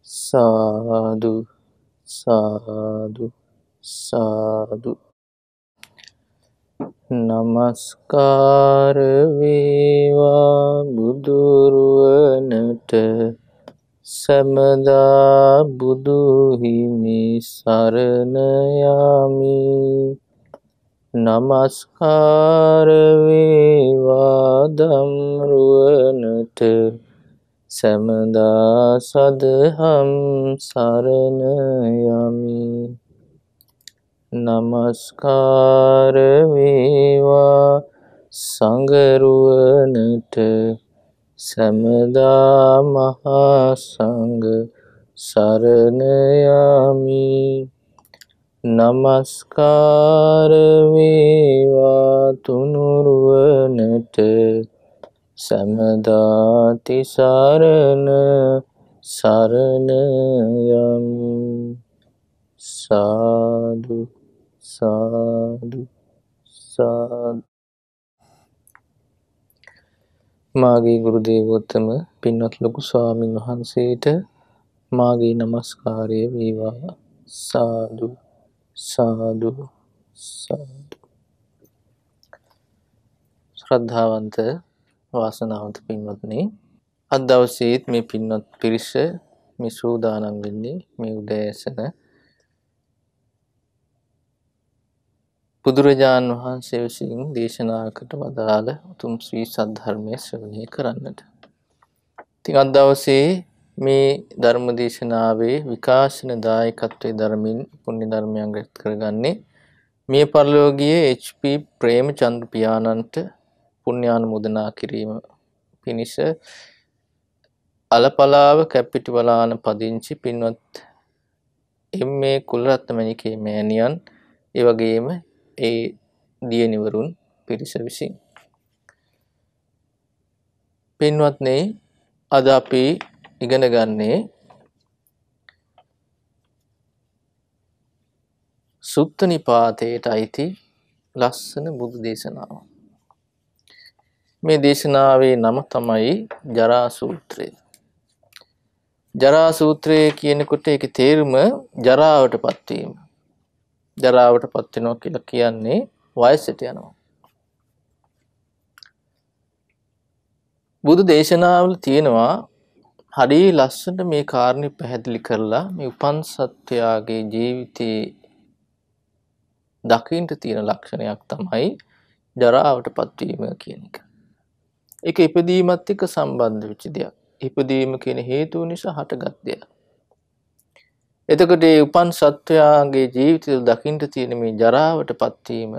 සාදු සාදු සාදු. නමස්කාර වේවා බුදුරුවනට සමදා බුදු හිමි සරණ යමි. නමස්කාර වේවා ධම්රුවනට සමදා සදහම් සරණ යමි. නමස්කාර වේවා සංඝරුවනට සමදා මහා සංඝ සරණ යමි. නමස්කාර වේවා තුනුරුවනට සමදා තිසරණ සරණ යමි. සාදු සාදු සාදු. මාගේ ගුරු දේවෝත්තම පින්වත් ලොකු ස්වාමීන් වහන්සේට මාගේ නමස්කාරය වේවා. සාදු සාදු සාදු. ශ්‍රද්ධාවන්ත වාසනාවන්ත පින්වත්නි, අද දවසේත් මේ පින්වත් පිරිස මේ සූදානම් වෙන්නේ මේ උදෑසන බුදුරජාණන් වහන්සේ විසින් දේශනා කොට වදාළ උතුම් ශ්‍රී සද්ධර්මය ශ්‍රවණය කරන්නට. ඉතින් අද දවසේ මේ ධර්ම දේශනාවේ විකාශන දායකත්වයේ ධර්මින් පුණ්‍ය ධර්මයන් රැස් කරගන්නේ මේ පරිලෝකීය HP ප්‍රේමචන්ද්‍ර පියාණන්ට පුණ්‍යානුමෝදනා කිරීම පිණිස අලපලාව කැප්පිටිවලාන පදිංචි පින්වත් එම්.ඒ. කුලරත්න මණිකේ මෑණියන්, ඒ වගේම ඒ දියණිවරුන් පිරිස විසින්. පින්වත්නි, අද අපි ඉගෙන ගන්නේ සුත්ත නිපාතයට අයිති ලස්සන බුදු දේශනාව. මේ දේශනාවේ නම තමයි ජරා සූත්‍රය. ජරා සූත්‍රය කියනකොට ඒකේ තේරුම ජරාවටපත් වීම. ජරාවටපත් වෙනවා කියලා කියන්නේ වයසට යනවා. බුදු දේශනාවල තියෙනවා හරි ලස්සන මේ කාරණේ පැහැදිලි කරලා මේ උපන් සත්වයාගේ ජීවිතේ දකින්න තියෙන ලක්ෂණයක් තමයි ජරාවටපත් වීම කියන එක. ඒක ඉපදීමත් එක්ක සම්බන්ධ වෙච්ච දෙයක්. ඉපදීම කියන හේතුව නිසා හටගත් දෙයක්. එතකොට මේ උපන් සත්වයාගේ ජීවිතය දකින්න තියෙන මේ ජරාවටපත් වීම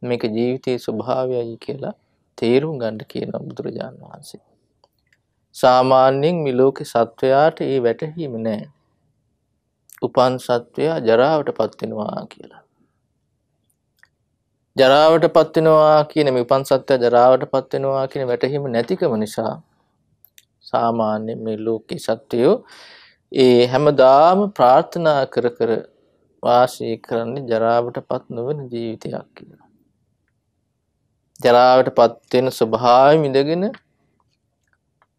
මේක ජීවිතයේ ස්වභාවයයි කියලා තේරුම් ගන්න කියනවා බුදුරජාණන් වහන්සේ. සාමාන්‍යයෙන් මේ ලෝකේ සත්වයාට ඒ වැටහීම නැහැ. උපන් සත්වයා ජරාවටපත් වෙනවා කියලා. ජරාවටපත් වෙනවා කියන මේ උපන් සත්වයා ජරාවටපත් වෙනවා කියන වැටහීම නැතිකම නිසා සාමාන්‍ය මේ ලෝකේ සත්වයෝ ඒ හැමදාම ප්‍රාර්ථනා කර කර වාසය කරන්නේ ජරාවටපත් නොවන ජීවිතයක් කියලා. ජරාවටපත් වෙන ස්වභාවයෙන් ඉඳගෙන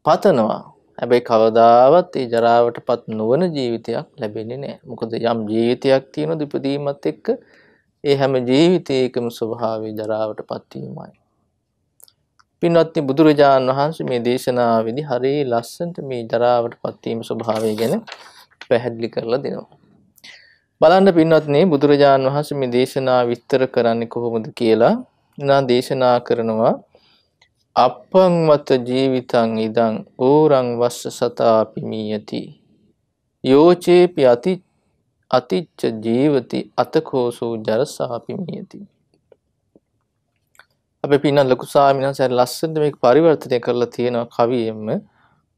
පතනවා. හැබැයි කවදාවත් ඒ ජරාවටපත් නොවන ජීවිතයක් ලැබෙන්නේ නැහැ. මොකද යම් ජීවිතයක් තියෙනද ඉපදීමත් එක්ක ඒ හැම ජීවිතයකම ස්වභාවය ජරාවටපත් වීමයි. පින්වත්නි, බුදුරජාණන් වහන්සේ මේ දේශනාවේදී හරිය ලස්සනට මේ ජරාවටපත් වීම ස්වභාවය ගැන පැහැදිලි කරලා දෙනවා. බලන්න පින්වත්නි, බුදුරජාණන් වහන්සේ මේ දේශනාව විස්තර කරන්නේ කොහොමද කියලා නා දේශනා කරනවා. අපං වත ජීවිතං ඉදං ඕරං වස්ස සතාපි මීයති යෝචේපි අතිච්ච ජීවති අතකෝසෝ ජරසාපි මීයති. අපි පින්න ලොකු ස්වාමීන් වහන්සේ ලස්සනට මේක පරිවර්තනය කරලා තියෙනවා කවියෙන්ම.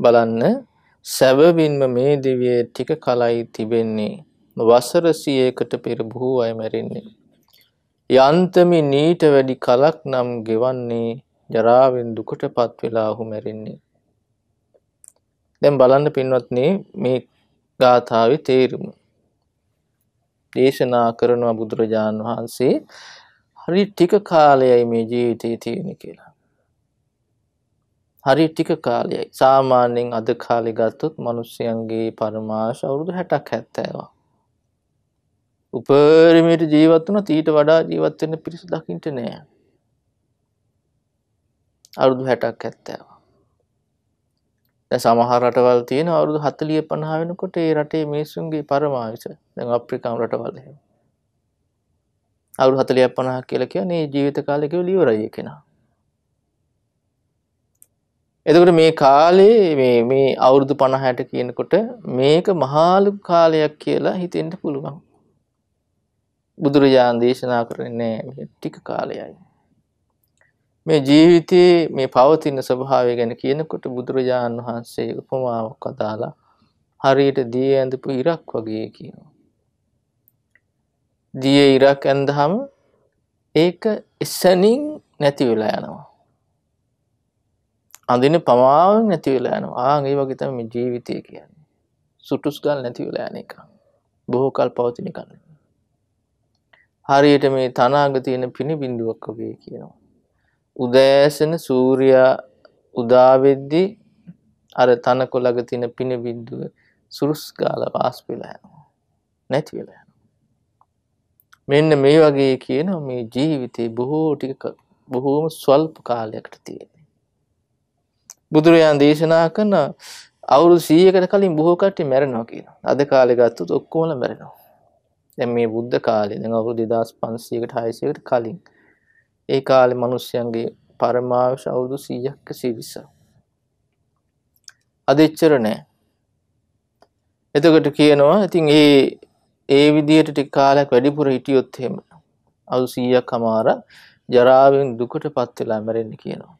බලන්න, සැබවින්ම මේ දිවියේ ටික කලයි තිබෙන්නේ, වසර 100කට පෙර බොහෝ අය මැරෙන්නේ. යන්තමි නීට වැඩි කලක් නම් ගෙවන්නේ, ජරාවෙන් දුකටපත් වෙලා ඔහු මැරෙන්නේ. දැන් බලන්න පින්වත්නි, මේ ගාථාවේ තේරුම දේශනා කරනවා බුදුරජාණන් වහන්සේ. හරි ටික කාලයයි මේ ජීවිතේ තියෙන්නේ කියලා. හරි ටික කාලයයි. සාමාන්‍යයෙන් අද කාලේ ගත්තොත් මිනිස්යන්ගේ පරමාශ අවුරුදු 60ක් 70ක්. උපරිමයට ජීවත් වුණත් ඊට වඩා ජීවත් වෙන්න පිරිස දකින්න නෑ. අවුරුදු 60ක් 70ක්. දැන් සමහර රටවල් තියෙන අවුරුදු 40 50 වෙනකොට ඒ රටේ මිනිස්සුන්ගේ පරමායුෂ දැන් අප්‍රිකානු රටවල් එහෙම. අවුරුදු 40 50 කියලා කියන්නේ ජීවිත කාලය කියලා ඉවරයි ඒ කෙනා. එතකොට මේ කාලේ මේ අවුරුදු 50ට කියනකොට මේක මහලු කාලයක් කියලා හිතෙන්න පුළුවන්. බුදුරජාණන් දේශනා කරන්නේ මේ ටික කාලයයි. මේ ජීවිතයේ මේ පවතින ස්වභාවය ගැන කියනකොට බුදුරජාණන් වහන්සේ උපමාවක් අදාලා හරියට දී ඇඳපු ඉරක් වගේ කියනවා. දී ඉරක් ඇඳහම ඒක එසනින් නැති වෙලා යනවා. අඳින පමාවෙන් නැති වෙලා යනවා. ඒ වගේ තමයි මේ ජීවිතය කියන්නේ. සුටුස් ගල් නැති වෙලා යන එක. බොහෝ කල් පවතින එක. හරියට මේ තනාග තියෙන පිණි බිඳුවක් වගේ කියනවා. උදෑසන සූර්යා උදා වෙද්දී අර තනකොළඟ තියෙන පිණි බිඳුව සුරුස් ගාලා වාස් වෙලා යනවා. නැති වෙලා යනවා. මෙන්න මේ වගේ කියන මේ ජීවිතේ බොහෝම ස්වල්ප කාලයකට තියෙන. බුදුරජාණන් දේශනා කරන අවුරුදු 100කට කලින් බොහෝ කට්ටිය මැරෙනවා කියනවා. අද කාලේ ගත්තොත් ඔක්කොම මැරෙනවා. දැන් මේ බුද්ධ කාලේ දැන් අවුරුදු 2500කට 600කට කලින් ඒ කාලේ මිනිස්යන්ගේ පරමාවශ අවුරුදු 100ක් 120ක්. අද එච්චර නෑ. එතකොට කියනවා ඉතින් ඒ විදියට ටික කාලයක් වැඩිපුර හිටියොත් එහෙම අවුරුදු 100ක් අමාර ජරාවෙන් දුකටපත් වෙලා මැරෙන්න කියනවා.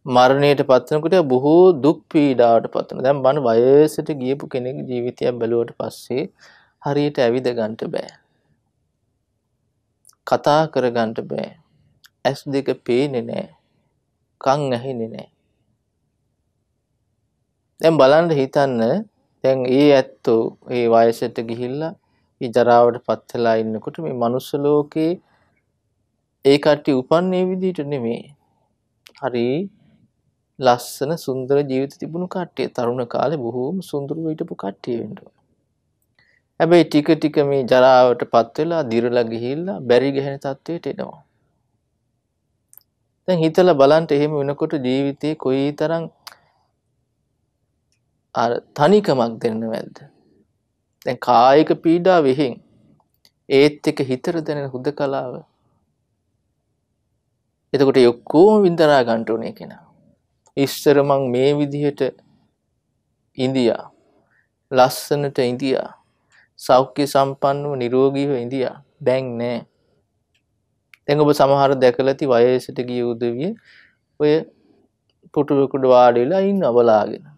මරණයට පත් වෙනකොට බොහෝ දුක් පීඩාවට පත් වෙනවා. දැන් බලන්න වයසට ගියපු කෙනෙක් ජීවිතයක් බැලුවට පස්සේ හරියට ඇවිද ගන්න බෑ. කතා කර ගන්න බෑ. ඇස් දෙක පේන්නේ නෑ. කන් ඇහෙන්නේ නෑ. දැන් බලන්න හිතන්න දැන් ඇත්තෝ ඒ වයසට ගිහිල්ලා ඒ ජරාවට පත් වෙලා ඉන්නකොට මේ මනුස්ස ලෝකේ ඒ කට්ටිය උපන්නේ විදිහට නෙමෙයි. හරි ලස්සන සුන්දර ජීවිත තිබුණු කට්ටිය තරුණ කාලේ බොහෝම සුන්දරව හිටපු කට්ටිය වෙන්න ඕන. හැබැයි ටික ටික මේ ජරාවටපත් වෙලා දිරලා ගිහිල්ලා බැරි ගැහෙන තත්ත්වයට එනවා. දැන් හිතලා බලන්න එහෙම වෙනකොට ජීවිතේ කොයිතරම් අර තනිකමක් දෙන්නවද? දැන් කායික පීඩාව වෙහින් ඒත් එක හිතට දැනෙන හුදකලාව. එතකොට ඔක්කොම විඳලා ගන්න ඕනේ කෙනා. ඉස්සර මං මේ විදිහට ඉන්දියා ලස්සනට ඉන්දියා සෞඛ්‍ය සම්පන්නව නිරෝගීව ඉන්දියා දැන් නෑ. දැන් ඔබ සමහර දැකලා ඇති වයසට ගිය උදවිය ඔය පුටුවකට වාඩි වෙලා ඉන්නවා බලාගෙන.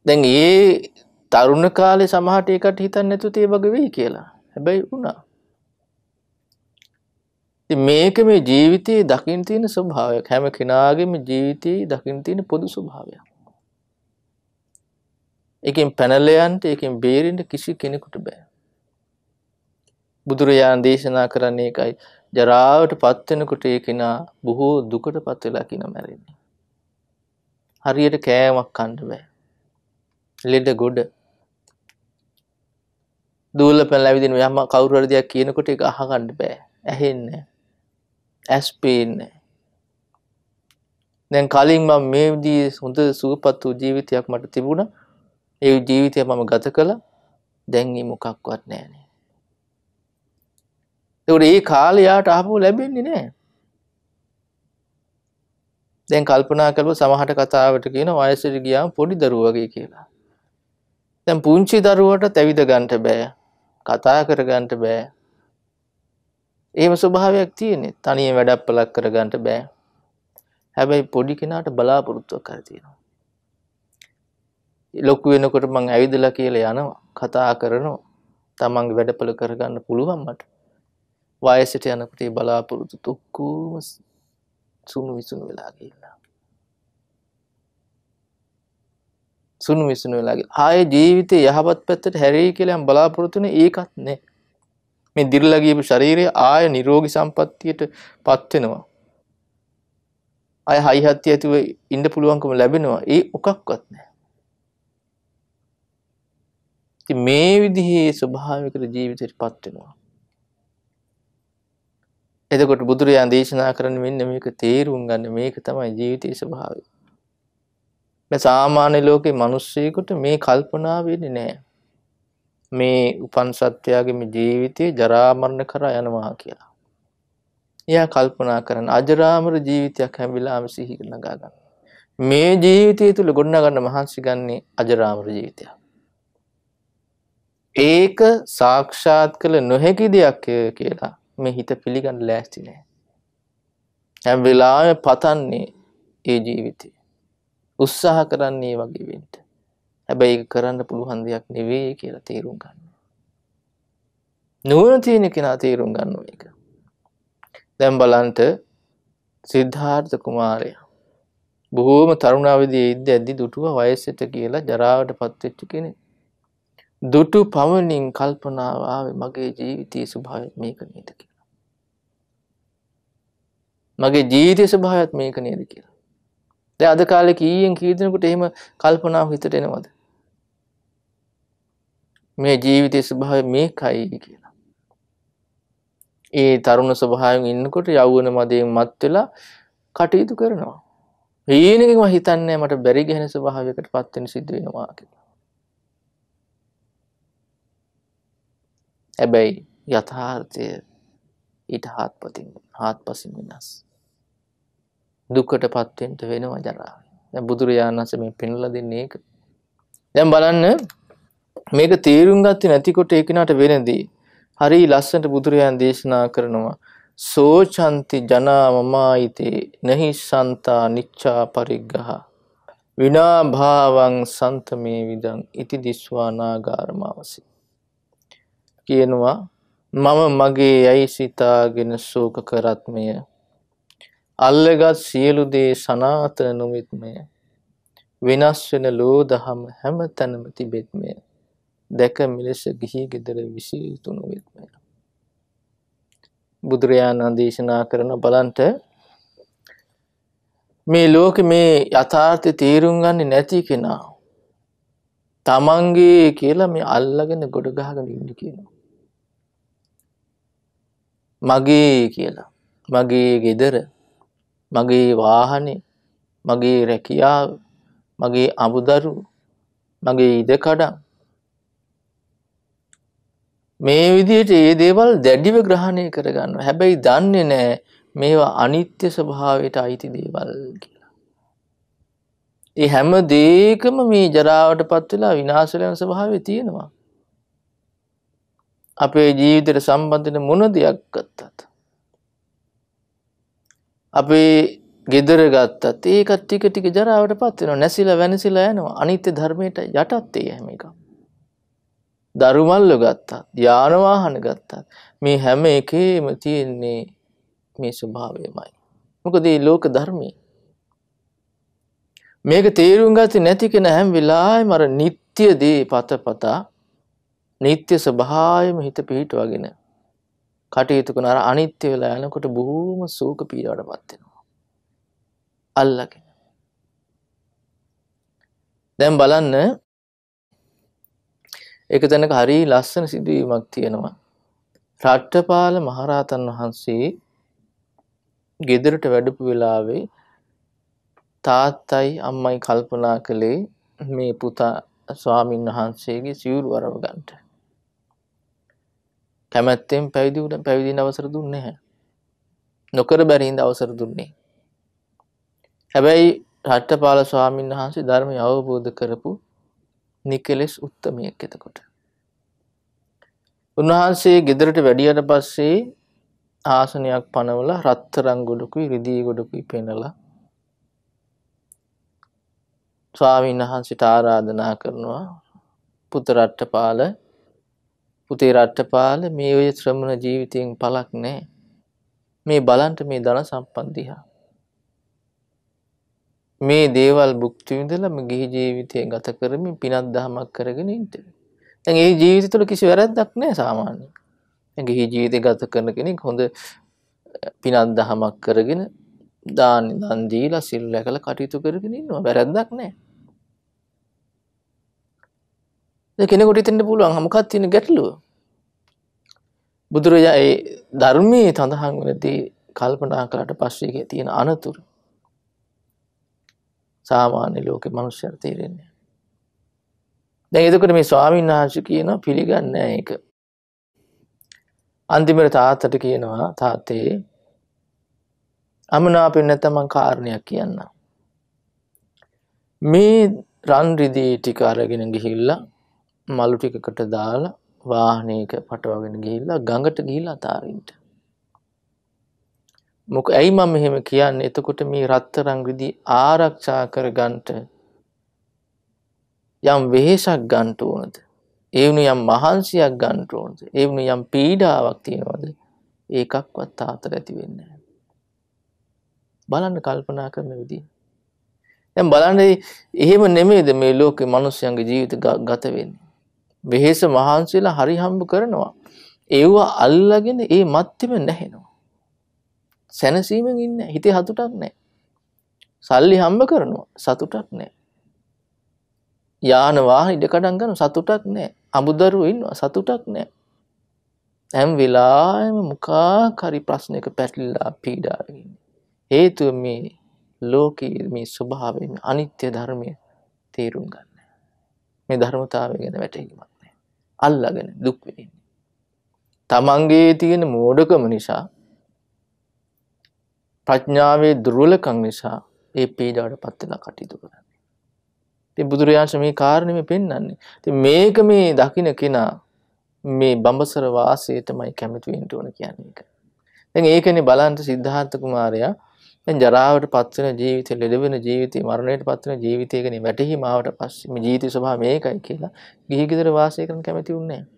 දැන් තරුණ කාලේ සමහරට ඒකට හිතන්නේ නැතුව ඒ වගේ වෙයි කියලා. හැබැයි වුණා. මේක මේ ජීවිතයේ දකින්න තියෙන ස්වභාවයක්. හැම කෙනාගේම ජීවිතයේ දකින්න තියෙන පොදු ස්වභාවයක්. ඒකෙන් පැනලා යන්න, ඒකෙන් බේරෙන්න කිසි කෙනෙකුට බෑ. බුදුරජාණන් දේශනා කරන්නේ ඒකයි. ජරාවටපත් වෙනකොට ඒ කෙනා බොහෝ දුකටපත් වෙලා කියන මැරෙන්නේ. හරියට කෑමක් කන්න බෑ. ලෙඩ ගොඩ. දූල පැනලා විදින යම කවුරු හරි දෙයක් කියනකොට ඒක අහගන්න බෑ. ඇහෙන්නේ ඇස් පේන්නේ. දැන් කලින් මම මේ විදිහේ හොඳ සුවපත් වූ ජීවිතයක් මට තිබුණා. ඒ ජීවිතය මම ගත කළා. දැන් මේ මොකක්වත් නැහැනේ. ඒ කාලේ යාට ආපහු ලැබෙන්නේ නැහැ. දැන් කල්පනා කරලා සමහරට කතාවට කියන වයසට ගියාම පොඩි දරුවෝ වගේ කියලා. දැන් පුංචි දරුවට ඇවිද ගන්නට බෑ. කතා කර ගන්නට බෑ. එහෙම ස්වභාවයක් තියෙන්නේ. තනියෙන් වැඩපලක් කර ගන්නට බෑ. හැබැයි පොඩි කෙනාට බලාපොරොත්තුවක් කර තියෙනවා. ලොකු වෙනකොට මං ඇවිදලා කියලා යනවා. කතා කරනවා. තමන්ගේ වැඩපල කරගන්න පුළුවන් මට. වයසට යනකොට ඒ බලාපොරොත්තු ඔක්කොම සුණු විසුණු වෙලා ගිහිල්ලා. සුණු විසුණු වෙලා ගිහිල්ලා. ආයේ ජීවිතේ යහපත් පැත්තට හැරෙයි කියලා මම බලාපොරොත්තු වෙන්නේ ඒකත් නෑ. මේ දිර්ලා ගියපු ශරීරය ආය නිරෝගී සම්පත්තියට පත් වෙනවා. අය හයි හත්ති ඇතිව ඉන්න පුළුවන්කම ලැබෙනවා. ඒ මොකක්වත් නැහැ. ඉතින් මේ විදිහේ ස්වභාවික ජීවිතයටපත් වෙනවා. එතකොට බුදුරජාණන් දේශනා කරන්නේ මෙන්න මේක තේරුම් ගන්න, මේක තමයි ජීවිතයේ ස්වභාවය. මේ සාමාන්‍ය ලෝකේ මිනිස්සෙකුට මේ කල්පනා වෙන්නේ නැහැ. මේ උපන් සත්වයාගේ මේ ජීවිතේ ජරා මරණ කරා යනවා කියලා. එයා කල්පනා කරන අජරාමර ජීවිතයක් හැම වෙලාවෙම සිහි නගා ගන්න. මේ ජීවිතය තුල ගොඩනගන්න මහන්සි ගන්නේ අජරාමර ජීවිතයක්. ඒක සාක්ෂාත් කළ නොහැකි දෙයක් කියලා මේ හිත පිළිගන්න ලෑස්ති නැහැ. හැම වෙලාවෙම පතන්නේ ඒ ජීවිතේ. උත්සාහ කරන්නේ වගේ වෙන්න. හැබැයි ඒක කරන්න පුළුවන් දෙයක් නෙවෙයි කියලා තේරුම් ගන්න. නුවණ තියෙන කෙනා තේරුම් ගන්නවා මේක. දැන් බලන්න සිද්ධාර්ථ කුමාරයා බොහෝම තරුණ අවදියේ ඉඳද්දි දුටුව වයසට කියලා ජරාවටපත් වෙච්ච කෙනෙක්. දුටු පමණින් කල්පනාව ආවේ මගේ ජීවිතයේ ස්වභාවය මේක නේද කියලා. මගේ ජීවිතයේ ස්වභාවයත් මේක නේද කියලා. දැන් අද කාලේ කීයෙන් කී දෙනෙකුට එහෙම කල්පනාව හිතට එනවද? මේ ජීවිතයේ ස්වභාවය මේකයි කියලා. ඒ තරුණ ස්වභාවයෙන් ඉන්නකොට යෞවන මදයෙන් මත් වෙලා කටයුතු කරනවා. ඊනෙකම හිතන්නේ මට බැරි ගැහෙන ස්වභාවයකට පත් වෙන්න සිද්ධ වෙනවා කියලා. හැබැයි යථාර්ථය ඊට හාත්පසින් වෙනස්. දුකටපත් වෙන්න වෙනවා ජරාව. දැන් බුදුරජාණන් වහන්සේ මේ පෙන්වලා දෙන්නේ ඒක. දැන් බලන්න මේක තේරුම් ගත්තේ නැතිකොට ඒ කෙනාට වෙනදී හරි ලස්සනට බුදුරජාණන් දේශනා කරනවා සෝචන්ති ජනා මමායිතේ නහි සන්තා නිච්ඡා පරිග්ගහ විනා භාවං සන්තමේ විදං ඉති දිස්වා නාගාරමවසි කියනවා මම මගේ යයි සිතාගෙන ශෝක කරත්මය අල්ලගත් සියලු දේ සනාතන නොවෙත්මය විනාශ වෙන ලෝ දහම හැම තැනම තිබෙත්මය දැක මිලස ගිහි ගෙදර විසිතු නොවෙත්මය බුදුරජාණන් දේශනා කරන බලන්ට මේ ලෝකෙ මේ යථාර්ථය තේරුම් ගන්නේ නැති කෙනා තමන්ගේ කියලා මේ අල්ලගෙන ගොඩ ගහගෙන ඉන්න කියනවා. මගේ කියලා. මගේ ගෙදර, මගේ වාහනේ, මගේ රැකියාව, මගේ අමුදරු, මගේ ඉඩකඩම් මේ විදිහට මේ දේවල් දැඩිව ග්‍රහණය කරගන්නවා. හැබැයි දන්නේ නැහැ මේවා අනිත්‍ය ස්වභාවයට අයිති දේවල් කියලා. ඒ හැම දෙයකම මේ ජරාවටපත් වෙලා විනාශ වෙන ස්වභාවය තියෙනවා. අපේ ජීවිතයට සම්බන්ධ වෙන මොන දෙයක් ගත්තත් අපේ ගෙදර ගත්තත් ඒක ටික ටික ජරාවටපත් වෙනවා. නැසිලා වෙනසිලා යනවා. අනිත්‍ය ධර්මයට යටත් ඒ හැම එකම. දරුමල්ල ගත්තත්, යාන වාහන ගත්තත් මේ හැම එකේම තියෙන්නේ මේ ස්වභාවයමයි. මොකද මේ ලෝක ධර්මයේ මේක තේරුම් ගත්තේ නැති කෙනා හැම වෙලාවෙම අර නিত্য දේ පතපතා නিত্য ස්වභාවයෙම හිත පිහිටවගෙන කටයුතු කරන අර අනිත්‍ය වෙලා යනකොට බොහොම ශෝක පීඩාවටපත් වෙනවා. අල්ලගෙන. දැන් බලන්න ඒක තැනක හරි ලස්සන සිදුවීමක් තියෙනවා. රට්ටපාල මහරහතන් වහන්සේ ගෙදරට වැඩපු වෙලාවේ තාත්තයි අම්මයි කල්පනා කළේ මේ පුතා ස්වාමීන් වහන්සේගේ සිවුරු අරව ගන්නට. කැමැත්තෙන් පැවිදින අවසර දුන්නේ නැහැ. නොකර බැරිඳ අවසර දුන්නේ. හැබැයි රට්ටපාල ස්වාමීන් වහන්සේ ධර්මය අවබෝධ කරපු නිකලෙස් උත්තමයෙක් එතකොට. උන්වහන්සේ ගෙදරට වැඩියට පස්සේ ආසනයක් පනවලා රත්තරන් ගොඩකුයි රිදී ගොඩකුයි පෙන්නලා ස්වාමීන් වහන්සේට ආරාධනා කරනවා පුතේ රට්ටපාල මේ ඔය ශ්‍රමණ ජීවිතයෙන් පළක් නැහැ. මේ බලන්ට මේ ධන සම්පන්දිහා. මේ දේවල් භුක්ති විඳලා මේ ගිහි ජීවිතය ගත කරමින් පිනක් දහමක් කරගෙන ඉන්න. දැන් ඒ ජීවිතය තුළ කිසි වැරැද්දක් නැහැ සාමාන්‍යයෙන්. දැන් ගිහි ජීවිතය ගත කරන කෙනෙක් හොඳ පිනක් දහමක් කරගෙන දන් දීලා සිල් රැකලා කටයුතු කරගෙන ඉන්නවා. වැරද්දක් නැහැ. දැන් කෙනෙකුට හිතෙන්න පුළුවන් මොකක්ද තියෙන ගැටලුව? බුදුරජාණන් ධර්මයේ සඳහන් වෙනදී කල්පනා කළාට පස්සේ ඒකේ තියෙන අනතුරු සාමාන්‍ය ලෝකේ මිනිස්සුන්ට තේරෙන්නේ. දැන් එතකොට මේ ස්වාමීන් වහන්සේ කියනවා පිළිගන්නේ නැහැ ඒක. අන්තිමට තාත්තට කියනවා තාත්තේ අමනාපෙන් නැත්නම් මං කාරණයක් කියන්නම්. මේ රන් රිදී ටික අරගෙන ගිහිල්ලා මලු ටිකකට දාලා වාහනයක පටවගෙන ගිහිල්ලා ගඟට ගිහිල්ලා අතාරින්න. මොකද ඇයි මම මෙහෙම කියන්නේ? එතකොට මේ රත්තරන් රිදී ආරක්ෂා කරගන්නට යම් වෙහෙසක් ගන්න ඕනද? ඒ වුණ යම් මහන්සියක් ගන්න ඕනද? ඒ වුණ යම් පීඩාවක් තියනවද? ඒකක්වත් තාතර ඇති වෙන්නේ නැහැ. බලන්න කල්පනා කරන විදිහ. දැන් බලන්න එහෙම නෙමෙයිද මේ ලෝකේ මිනිස්යන්ගේ ජීවිත ගත වෙන්නේ. වෙහෙස මහන්සියලා හරි හම්බ කරනවා. ඒව අල්ලගෙන ඒ මත්තෙම නැහෙනවා. සැනසීමෙන් ඉන්නේ හිතේ සතුටක් නැහැ. සල්ලි හම්බ කරනවා සතුටක් නැහැ. යාන වාහන ඉඩකඩම් ගන්න සතුටක් නැහැ. අමුදරුවෝ ඉන්නවා සතුටක් නැහැ. හැම වෙලාවෙම මොකක් හරි ප්‍රශ්නයක පැටලිලා පීඩාවෙන් ඉන්නේ. හේතුව මේ ලෝකයේ මේ ස්වභාවය මේ අනිත්‍ය ධර්මය තේරුම් ගන්න. මේ ධර්මතාවය ගැන වැටහීමක් නැහැ. අල්ලාගෙන දුක් විඳින්නේ. තමන්ගේ තියෙන මෝඩකම නිසා ප්‍රඥාවේ දුර්වලකම් නිසා ඒ පීඩාවටපත් වෙලා කටයුතු කරන්නේ. ඉතින් බුදුරජාණන් මේ කාරණේ පෙන්වන්නේ. ඉතින් මේක මේ දකින්න කෙනා මේ බඹසර වාසයටමයි කැමති වෙන්න ඕන කියන්නේ ඒක. දැන් ඒකනේ බලන්න සිද්ධාර්ථ කුමාරයා දැන් ජරාවට පත් වෙන ජීවිතේ, ලෙඩ වෙන ජීවිතේ, මරණයට පත් වෙන ජීවිතේ ගැන වැටහීම ආවට පස්සේ මේ ජීවිත ස්වභාවය මේකයි කියලා ගිහි ගෙදර වාසය කරන්න කැමති වුණේ නැහැ.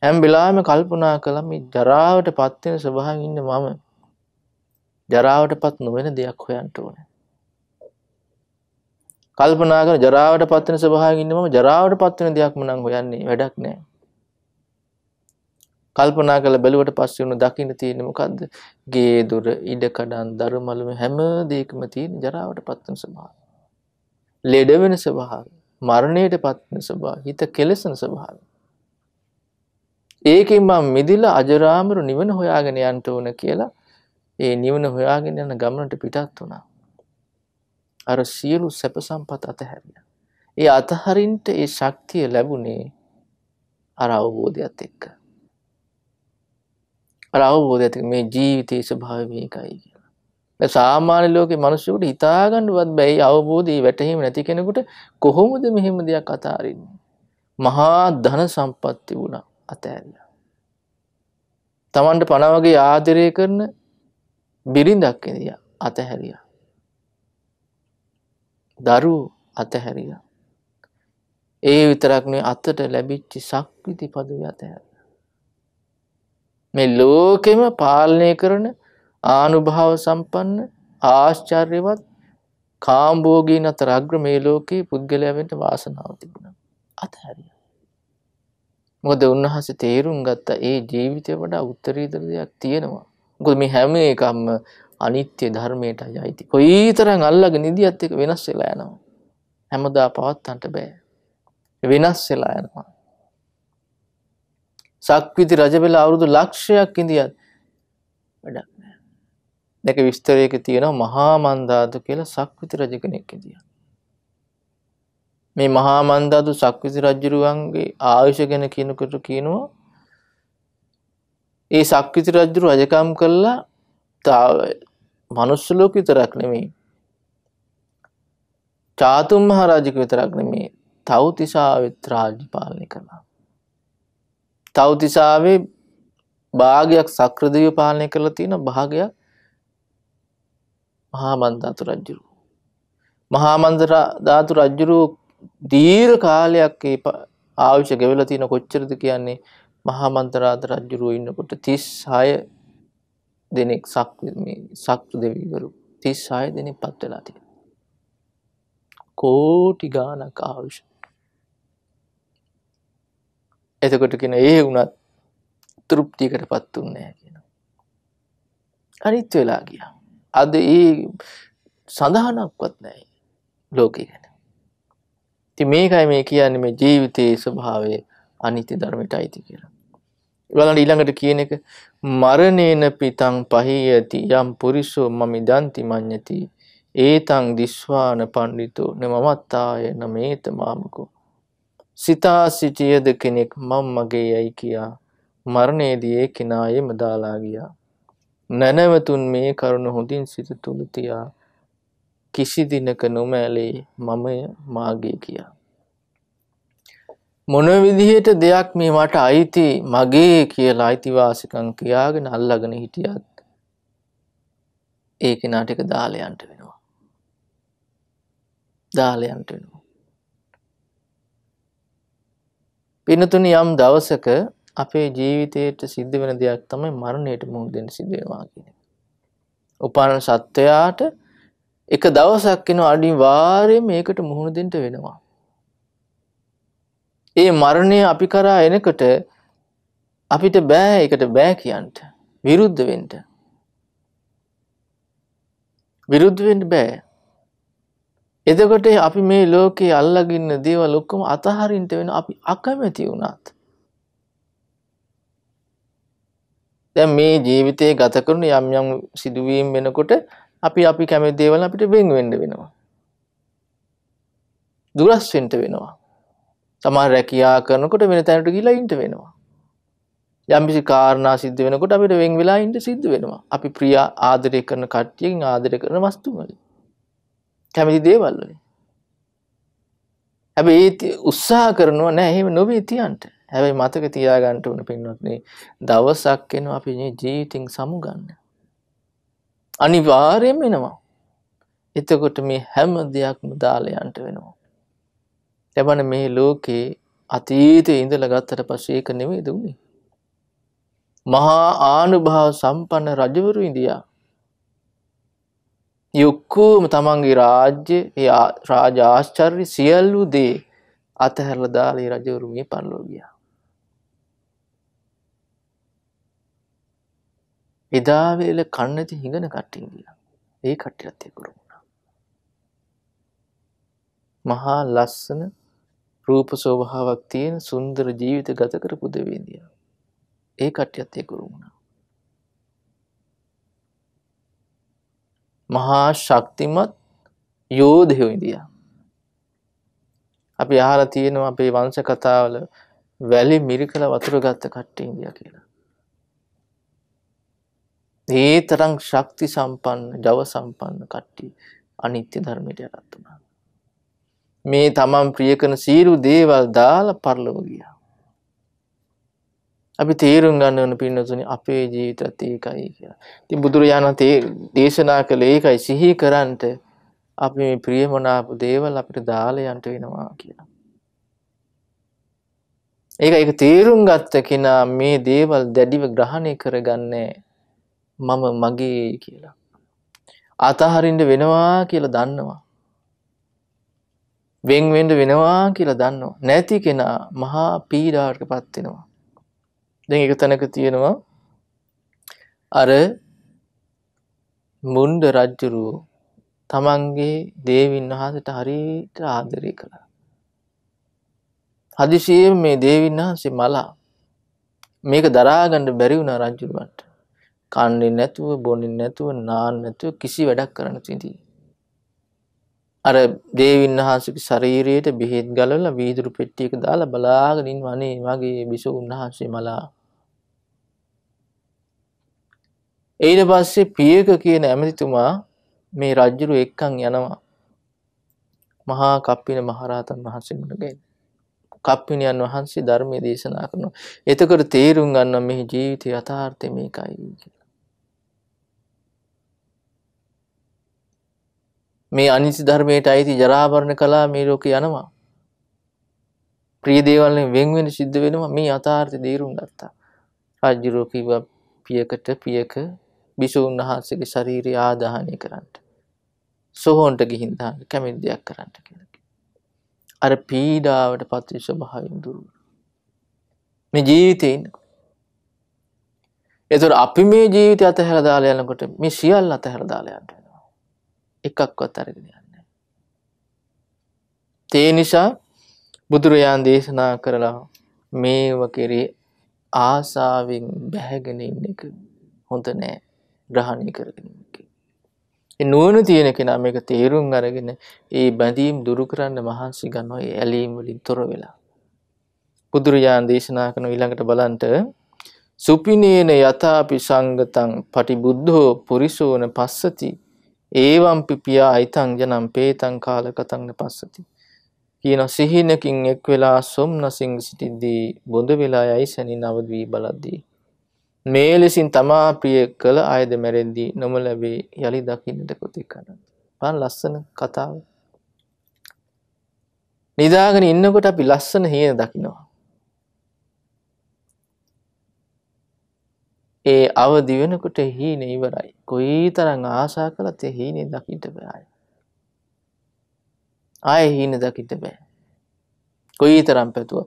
හැම වෙලාවෙම කල්පනා කළා මේ ජරාවට පත් වෙන ස්වභාවයෙන් ඉන්න මම ජරාවට පත් නොවන දෙයක් හොයන්න ඕනේ. කල්පනා කරන ජරාවට පත් වෙන ස්වභාවයෙන් ඉන්න මම ජරාවට පත් වෙන දෙයක්ම නම් හොයන්නේ වැඩක් නැහැ. කල්පනා කරලා බැලුවට පස්සේ උන දකින්න තියෙන්නේ මොකද්ද? ගේ දොර ඉඩකඩම් දරුමලු හැම දෙයකම තියෙන ජරාවට පත් වෙන ස්වභාවය. ලෙඩ වෙන ස්වභාවය, මරණයට පත් වෙන ස්වභාවය, හිත කෙලසන ස්වභාවය. ඒකෙන් මම මිදිලා අජරාමර නිවන හොයාගෙන යන්න ඕන කියලා ඒ නිවන හොයාගෙන යන ගමනට පිටත් වුණා. අර සියලු සැප සම්පත් අතහැරියා. ඒ අතහරින්ට ඒ ශක්තිය ලැබුණේ අර අවබෝධයත් එක්ක. අර අවබෝධයත් එක්ක මේ ජීවිතයේ ස්වභාවය මේකයි කියලා. දැන් සාමාන්‍ය ලෝකේ මිනිස්සුන්ට හිතා ගන්නවත් බැයි අවබෝධය වැටහීම නැති කෙනෙකුට කොහොමද මෙහෙම දෙයක් අතාරින්නේ? මහා ධන සම්පත් තිබුණා අතහැරියා. Tamanට පණ වගේ ආදරය කරන බිරිඳක් ඉඳියා අතහැරියා. දරුවෝ අතහැරියා. ඒ විතරක් නෙවෙයි අතට ලැබිච්ච ශක්තිති පදවිය අතහැරියා. මේ ලෝකෙම පාලනය කරන ආනුභාව සම්පන්න ආශ්චර්යවත් කාම්භෝගීන් අතර අග්‍ර මේ ලෝකේ පුද්ගලයා වෙන්න වාසනාව තිබුණා. අතහැරියා. මොකද උන්වහන්සේ තේරුම් ගත්ත ඒ ජීවිතේ වඩා උත්තරීතර දෙයක් තියෙනවා. මොකද මේ හැම එකම අනිත්‍ය ධර්මයටයි අයිති. කොයිතරම් අල්ලගෙන ඉදියත් එක වෙනස් වෙලා යනවා. හැමදා පවත්තන්ට බෑ. වෙනස් වෙලා යනවා. සක්විති රජ වෙලා අවුරුදු ලක්ෂයක් ඉඳියත් වැඩක් නෑ. මේක විස්තරයක තියෙනවා මහා මන්දාතු කියලා සක්විති රජ කෙනෙක් ඉඳියා. මේ මහා මන්දාතු සක්විති රජුරුවන්ගේ ආයුෂ ගැන කියනකොට කියනවා ඒ සක්විති රජු රජකම් කළා මනුස්ස ලෝක විතරක් නෙමෙයි චාතුම් මහ රජුක විතරක් නෙමෙයි තව්තිසාවෙත් රාජ්‍ය පාලනය කළා. තව්තිසාවේ භාගයක් සක්‍රදිව්‍ය පාලනය කරලා තියෙන භාගයක් මහා මන්දාතු රජු. මහා මන්දාතු රජු දීර්ඝ කාලයක් ඒ ආයුෂ ගෙවලා තියෙන කොච්චරද කියන්නේ මහා මන්දාතු රජු ඉන්නකොට 36 දෙනෙක් සක්‍ර දෙවිවරු 36 දෙනෙක් පත් වෙලා තියෙනවා. කෝටි ගාණක් ආයුෂ. එතකොට කියන ඒ වුණත් තෘප්තියකටපත් උන්නේ නැහැ කියනවා. අනිත් වෙලා ගියා. අද ඒ සඳහනක්වත් නැහැ ලෝකේ ගැන. ඉතින් මේකයි මේ කියන්නේ මේ ජීවිතයේ ස්වභාවය අනිත්‍ය ධර්මයට අයිති කියලා. ඊළඟට ඊළඟට කියන එක මරණේන පිතං පහියති යම් පුරිසෝ මමිදන්ති මඤ්ඤති ඒතං දිස්වාන පණ්ඩිතෝ නමමත්තාය නමේත මාමකෝ. සිතා සිටියද කෙනෙක් මම මගේ යයි කියා මරණයේදී ඒ කෙනායම දාලා ගියා. නැනවතුන් මේ කරුණ හොඳින් සිත තුල තියා කිසි දිනක නොමැලේ මමය මාගේ කියා. මොන විදිහට දෙයක් මේ මට අයිති මගේ කියලා අයිතිවාසිකම් කියාගෙන අල්ලගෙන හිටියත් ඒ කෙනාට ඒක දාලා යන්න වෙනවා. දාලා යන්න වෙනවා. පින්නතුනි යම් දවසක අපේ ජීවිතයට සිද්ධ වෙන දෙයක් තමයි මරණයට මුහුණ දෙන්න සිද්ධ වෙනවා කියන්නේ. උපාන සත්වයාට එක දවසක් එන අනිවාර්යයෙන් මේකට මුහුණ දෙන්න වෙනවා. ඒ මරණය අපි කරා එනකොට අපිට බෑ ඒකට බෑ කියන්න. විරුද්ධ වෙන්න. විරුද්ධ වෙන්න බෑ. එතකොට අපි මේ ලෝකේ අල්ලගින්න දේවල් ඔක්කොම අතහරින්න වෙන අපි අකමැති වුණත්. දැන් මේ ජීවිතේ ගත කරන යම් යම් සිදුවීම් වෙනකොට අපි කැමති දේවල් අපිට වෙන් වෙන්න වෙනවා. දුරස් වෙන්න වෙනවා. සමහර රැකියා කරනකොට වෙන තැනකට ගිහිලා ඉන්න වෙනවා. යම්කිසි කාරණා සිද්ධ වෙනකොට අපිට වෙන් වෙලා ඉන්න සිද්ධ වෙනවා. අපි ප්‍රිය ආදරය කරන කට්ටියකින් ආදරය කරන වස්තු වලින්. කැමති දේවල් වලින්. හැබැයි උත්සාහ කරනවා නෑ එහෙම නොවේ තියන්න. හැබැයි මතක තියාගන්න ඕන පින්වත්නි දවසක් එනවා අපි මේ ජීවිතින් සමුගන්න. අනිවාර්යයෙන්ම එනවා. එතකොට මේ හැම දෙයක්ම දාලා යන්න වෙනවා. එබැවින් මේ ලෝකේ අතීතයේ ඉඳලා ගත්තට පස්සේ ඒක නෙවෙයිද උනේ. මහා ආනුභාව සම්පන්න රජවරු ඉඳියා. යොක්කෝම තමන්ගේ රාජ්‍ය රාජ ආශ්චර්ය සියලු දේ අතහැරලා දාලා රජවරු මේ පරලෝ ගියා. එදා වේල කන්නති හිඟන කට්ටිය ගියා. ඒ කට්ටියත් ඒක වුණා. මහා ලස්සන රූප ස්වභාවයක් තියෙන සුන්දර ජීවිත ගත කරපු දෙවියන්දියා. ඒ කට්ටියත් ඒක වුණා. මහා ශක්තිමත් යෝධයෝ ඉඳියා. අපි අහලා තියෙනවා අපේ වංශ කතාවල වැලි මිරිකලා වතුර ගත්ත කට්ටිය ඉඳියා කියලා. ඒ තරම් ශක්ති සම්පන්න, ජව සම්පන්න කට්ටිය අනිත්‍ය ධර්මයට යටත් වුණා. මේ තමන් ප්‍රිය කරන සීරු දේවල් දාලා පරලොව ගියා. අපි තේරුම් ගන්න ඕන පින්නතුනි අපේ ජීවිතත් ඒකයි කියලා. ඉතින් බුදුරජාණන් දේශනා කළේ ඒකයි සිහි කරන්ට අපි මේ ප්‍රියමනාප දේවල් අපිට දාලා යන්න වෙනවා කියලා. ඒක තේරුම් ගත්ත කෙනා මේ දේවල් දැඩිව ග්‍රහණය කරගන්නේ මම මගේ කියලා. අතහරින්න වෙනවා කියලා දන්නවා. වෙන් වෙන්න වෙනවා කියලා දන්නවා. නැති කෙනා මහා පීඩාවටපත් වෙනවා. දැන් ඒක තැනක තියෙනවා අර මුණ්ඩ රජුරු තමන්ගේ දේවින් වහන්සේට හරියට ආදරය කළා. හදිසියෙම මේ දේවින් වහන්සේ මලා මේක දරා ගන්න බැරි වුණා රජුරුවන්ට. කන්නේ නැතුව, බොන්නේ නැතුව, නාන්නේ නැතුව කිසි වැඩක් කරන්න තියදී. අර දේවින් වහන්සේගේ ශරීරයට බෙහෙත් ගලවලා වීදුරු පෙට්ටියක දාලා බලාගෙන ඉන්නවා අනේ මගේ බිසෝන් වහන්සේ මලා. ඊට පස්සේ පියක කියන ඇමතිතුමා මේ රජුරු එක්කන් යනවා මහා කප්පින මහරහතන් වහන්සේ මුණගෙන. කප්පිනියන් වහන්සේ ධර්මයේ දේශනා කරනවා. එතකොට තේරුම් ගන්නවා මේ ජීවිතයේ යථාර්ථය මේකයි කියලා. මේ අනිත්‍ය ධර්මයට අයිති ජරාමරණ කලා මේ ලෝකේ යනවා. ප්‍රිය දේවල් වලින් වෙන් වෙන්න සිද්ධ වෙනවා මේ යථාර්ථය තේරුම් ගත්තා. රජුරෝ කිව්වා පියක බිසෝන් වහන්සේගේ ශරීරය ආදාහනය කරන්න. සෝහොන්ට ගිහින් දාන්න කැමති දෙයක් කරන්න කියලා. අර පීඩාවට පත්‍ය ස්වභාවයෙන් දුරු. මේ ජීවිතේ ඉන්න. ඒතර අපි මේ ජීවිතය අතහැරලා දාලා යනකොට මේ සියල්ල අතහැරලා දාලා යන්න වෙනවා. එකක්වත් අරගෙන යන්නේ නැහැ. ඒ නිසා බුදුරජාන් දේශනා කරලා මේව කෙරේ ආසාවෙන් බැහැගෙන ඉන්න එක හොඳ නෑ. ග්‍රහණය කරගෙන ඉන්න එක. ඒ නුවණ තියෙන කෙනා මේක තේරුම් අරගෙන ඒ බැඳීම් දුරු කරන්න මහන්සි ගන්නවා. ඒ ඇලීම් වලින් තොර වෙලා. බුදුරජාන් දේශනා කරන ඊළඟට බලන්ට සුපිනේන යතාපි සංගතං පටිබුද්ධෝ පුරිසෝන පස්සති ඒවම් පිපියා අයිතං ජනම් පේතං කාලකතං පස්සති කියන සිහිනකින් එක් වෙලා සොම්නසින් සිටිද්දී බොඳ වෙලා යයිසනි නවද වී බලද්දී මේ ලෙසින් තමා ප්‍රිය කළ අයද මැරෙද්දී නොම ලැබේ යලි දකින්නට කොතෙක් කරනද. බලන්න ලස්සන කතාව. නිදාගෙන ඉන්නකොට අපි ලස්සන හේන දකින්නවා. ඒ අවදි වෙනකොට හීනේ ඉවරයි. කොයිතරම් ආශා කළත් ඒ හීනේ දකින්න බෑ. ආයේ හීනේ දකින්න බෑ. කොයිතරම් පැතුවා.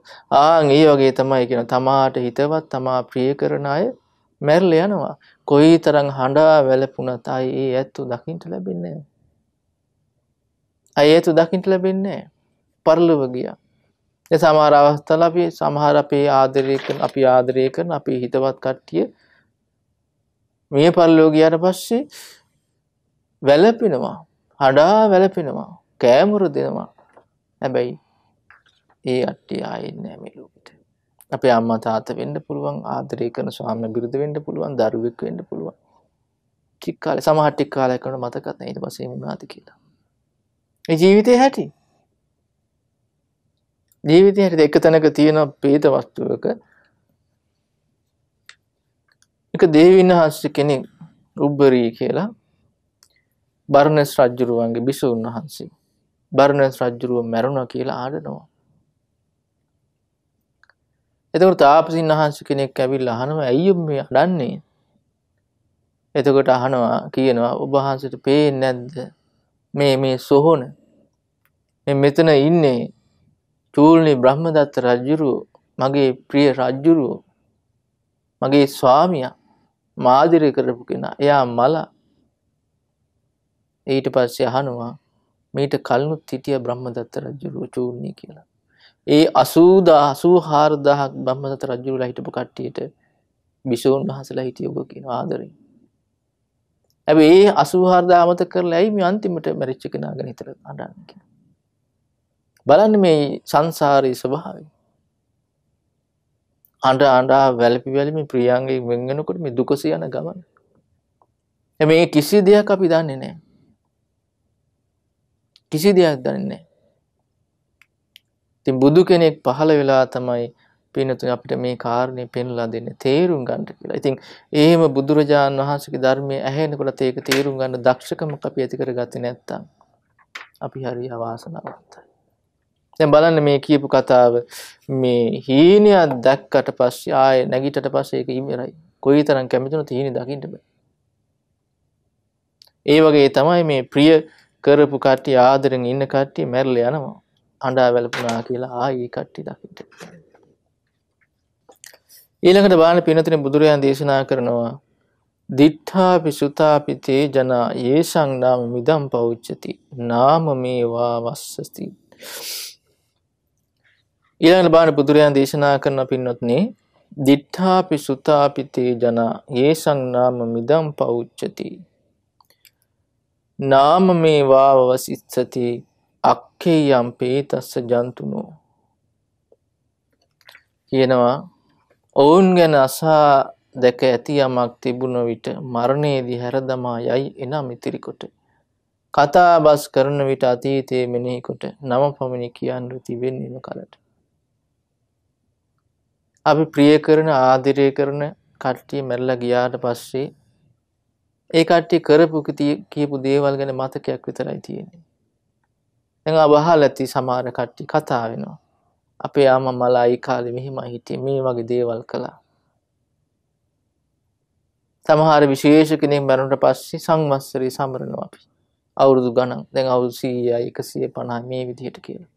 ඒ වගේ තමයි කියන තමාට හිතවත් තමා ප්‍රිය කරන අය මැරලා යනවා. කොයිතරම් හඬා වැළපුණත් ආයේ ඒ ඇත්තු දකින්න ලැබෙන්නේ නැහැ. ආයේ ඇත්තු දකින්න ලැබෙන්නේ නැහැ. පරලොව ගියා. ඒ සමහර අවස්ථාවල අපි සමහර අපි ආදරය කරන අපි හිතවත් කට්ටිය මේ පරලොව ගියාට පස්සේ වැළපෙනවා. හඬා වැළපෙනවා. කෑමර දෙනවා. හැබැයි ඒ අට්ටිය ආයේ නැහැ මේ ලෝකෙට. අපේ අම්මා තාත්තා වෙන්න පුළුවන්, ආදරය කරන ස්වාමී බිරිඳ වෙන්න පුළුවන්, දරුවෙක් වෙන්න පුළුවන්. ටික කාලේ සමහර ටික කාලයක් යනකොට මතකත් නැහැ ඊට පස්සේ මොනවාද කියලා. මේ ජීවිතේ හැටි. ජීවිතේ හැටි එක තැනක තියෙන ප්‍රේත වස්තුවක එක දේවින්හස් කෙනෙක් උබ්බරී කියලා බර්ණස් රජුරුවන්ගේ බිසෝන් වහන්සේ. බර්ණස් රජුරුව මැරුණා කියලා ආඩනවා. එතකොට තාපසින් වහන්සේ කෙනෙක් ඇවිල්ලා අහනවා ඇයි මේ අඩන්නේ? එතකොට අහනවා කියනවා ඔබ වහන්සේට පේන්නේ නැද්ද මේ සොහොන මේ මෙතන ඉන්නේ චූල්නි බ්‍රහ්මදත්ත රජුරුව මගේ ප්‍රිය රජුරුව මගේ ස්වාමියා මාදිරය කරපු කෙනා එයා මල. ඊට පස්සේ අහනවා මීට කලිනුත් හිටිය බ්‍රහ්මදත්ත රජුරුව චූල්නි කියලා. ඒ 84000ක් බ්‍රහ්මදත්ත රජුරුවලා හිටපු කට්ටියට බිසෝන් වහන්සේලා හිටිය ඔබ කියන ආදරේ. හැබැයි ඒ 84000 අමතක කරලා ඇයි මේ අන්තිමට මැරිච්ච කෙනා ගැන හිතලා අඬන්නේ කියලා. බලන්න මේ සංසාරයේ ස්වභාවය. අඬා වැළපි ප්‍රියංගේ වෙන් වෙනකොට මේ දුකසේ යන ගමන. මේ කිසි දෙයක් අපි දන්නේ නැහැ. කිසි දෙයක් දන්නේ නැහැ. ඉතින් බුදු කෙනෙක් පහළ වෙලා තමයි පින්නතුනි අපිට මේ කාරණේ පෙන්ලා දෙන්නේ තේරුම් ගන්න කියලා. ඉතින් එහෙම බුදුරජාණන් වහන්සේගේ ධර්මයේ ඇහෙනකොට ඒක තේරුම් ගන්න දක්ෂකමක් අපි ඇති කරගත්තේ නැත්නම් අපි හරිය අවාසනාවන්තයි. දැන් බලන්න මේ කියපු කතාව මේ හීනයක් දැක්කට පස්සේ ආයේ නැගිටට පස්සේ ඒක ඉවරයි. කොයිතරම් කැමතිනොත් හීනේ දකින්න බෑ. ඒ වගේ තමයි මේ ප්‍රිය කරපු කට්ටිය ආදරෙන් ඉන්න කට්ටිය මැරලා යනවා. අඬා වැළපුණා කියලා ආයේ කට්ටිය දකින්න. ඊළඟට බාන පිනතුනේ බුදුරයන් දේශනා කරනවා දිඨාපි සුතාපි තේ ජනා යේසං නාම මිදම් පෞච්චති නාම මේවා වස්සති. ඊළඟට බාන බුදුරයන් දේශනා කරන පින්වත්නි දිඨාපි සුතාපි තේ ජනා යේසං නාම මිදම් පෞච්චති නාම මේවා වසිස්සති අක්ඛේයම් පේතස්ස ජන්තුනෝ. කියනවා ඔවුන් ගැන අසා දැක ඇති යමක් තිබුණ විට මරණයේදී හැරදමා යයි එනම් ඉතිරි කොට කතා බස් කරන විට අතීතයේ මෙනෙහි කොට නම පමණි කියන්න තිබෙන්නේම කලට. අපි ප්‍රිය කරන ආදරය කරන කට්ටිය මැරලා ගියාට පස්සේ ඒ කට්ටිය කරපු කියපු දේවල් ගැන මතකයක් විතරයි තියෙන්නේ. දැන් අබහල ඇති සමහර කට්ටිය කතා වෙනවා. අපේ අම්මා මලයි කාලේ මෙහිමයි හිටියේ මේ වගේ දේවල් කළා. සමහර විශේෂ කෙනෙක් මරුණට පස්සේ සංවත්සරේ සමරනවා අපි. අවුරුදු ගණන් දැන් අවුරුදු 100යි 150 මේ විදිහට කියලා.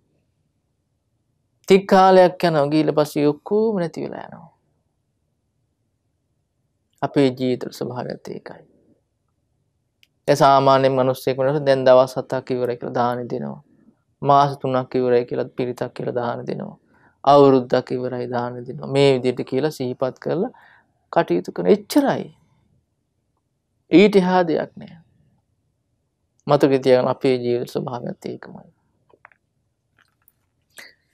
ටික කාලයක් යනවා ගිහලා පස්සේ ඔක්කොම නැති වෙලා යනවා. අපේ ජීවිත ස්වභාවයත් ඒකයි. ඒ සාමාන්‍ය මිනිස්සෙක් වෙනකොට දැන් දවස් 7ක් ඉවරයි කියලා දාන දෙනවා. මාස 3ක් ඉවරයි කියලා පිරිතක් කියලා දාන දෙනවා. අවුරුද්දක් ඉවරයි දාන දෙනවා. මේ විදිහට කියලා සිහිපත් කරලා කටයුතු කරන එච්චරයි. ඊට එහා දෙයක් නෑ. මතක තියාගන්න අපේ ජීවිත ස්වභාවයත් ඒකමයි.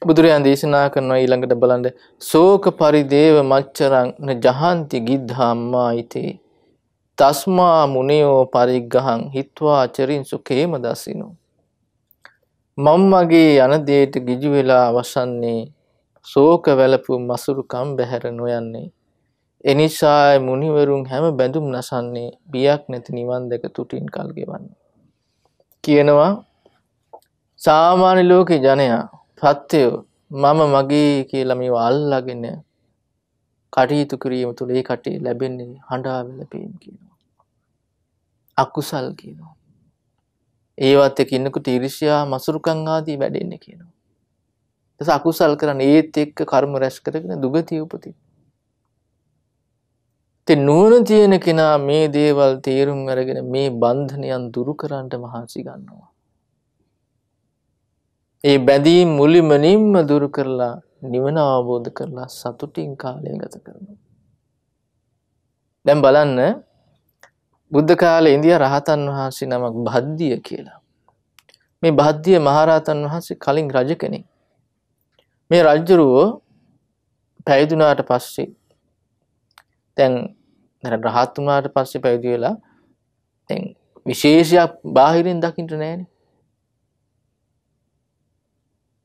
බුදුරජාණන් දේශනා කරනවා ඊළඟට බලන්න සෝක පරිදේව මච්චරං න ජහන්ති ගිද්ධාම්මායිතේ තස්මා මුනියෝ පරිග්ගහං හිත්වා චරින් සුඛේම දසිනෝ. මම්මගේ යන දෙයට ගිජු වෙලා වසන්නේ ශෝක වැළපු මසුරුකම් බැහැර නොයන්නේ. එනිසා මුනිවරුන් හැම බැඳුම් නසන්නේ බියක් නැති නිවන් දැක තුටින් කල් ගෙවන්නේ. කියනවා සාමාන්‍ය ලෝකේ ජනයා සත්‍යෝ මම මගේ කියලා මේව අල්ලාගෙන කටයුතු කිරීම තුළ ඒ කටේ ලැබෙන්නේ හඬා වැළපීම් කියනවා. අකුසල් කියනවා. ඒවත් එක්ක ඉන්නකොට ඊර්ෂ්‍යා මසුරුකම් ආදී වැඩෙන්නේ කියනවා. එතස අකුසල් කරන්නේ ඒත් එක්ක කර්ම රැස් කරගෙන දුගතිය උපදින. ඒ නුවණ තියෙන කෙනා මේ දේවල් තේරුම් අරගෙන මේ බන්ධනයන් දුරු කරන්න මහන්සි ගන්නවා. ඒ බැඳීම් මුලින්ම දුරු කරලා නිවන අවබෝධ කරලා සතුටින් කාලය ගත කරනවා. දැන් බලන්න බුද්ධ කාලේ ඉන්දියා රහතන් වහන්සේ නමක් භද්දිය කියලා. මේ භද්දිය මහරහතන් වහන්සේ කලින් රජ කෙනෙක්. මේ රජුරෝ පැවිදුණාට පස්සේ දැන් රහත් වුණාට පස්සේ පැවිදි වෙලා දැන් විශේෂයක් බාහිරින් දකින්න නැහැනේ.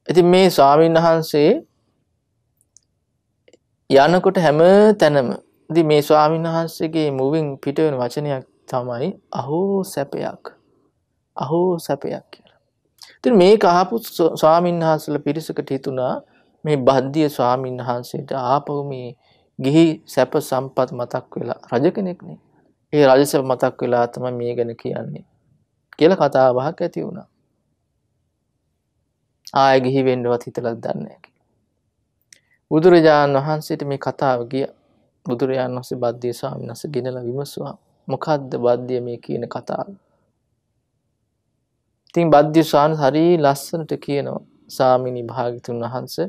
ඉතින් මේ ස්වාමීන් වහන්සේ යනකොට හැම තැනම ඉතින් මේ ස්වාමීන් වහන්සේගේ මුවින් පිට වෙන වචනයක් තමයි අහෝ සැපයක්. අහෝ සැපයක් කියලා. ඉතින් මේක අහපු ස්වාමීන් වහන්සේලා පිරිසකට හිතුණා මේ බද්දිය ස්වාමීන් වහන්සේට ආපහු මේ ගිහි සැප සම්පත් මතක් වෙලා රජ කෙනෙක්නේ. ඒ රජ සැප මතක් වෙලා තමයි මේ ගැන කියන්නේ කියලා කතා බහක් ඇති වුණා. ආයෙ ගිහි වෙන්නවත් හිතලත් දන්නේ නැහැ. බුදුරජාණන් වහන්සේට මේ කතාව ගියා. බුදුරජාණන් වහන්සේ බද්දිය ස්වාමීන් වහන්සේ ගෙනලා විමසුවා. මොකද්ද බද්දිය මේ කියන කතාව? ඉතින් බද්දිය ස්වාමීන් හරි ලස්සනට කියනවා ස්වාමීනි භාග්‍යතුන් වහන්සේ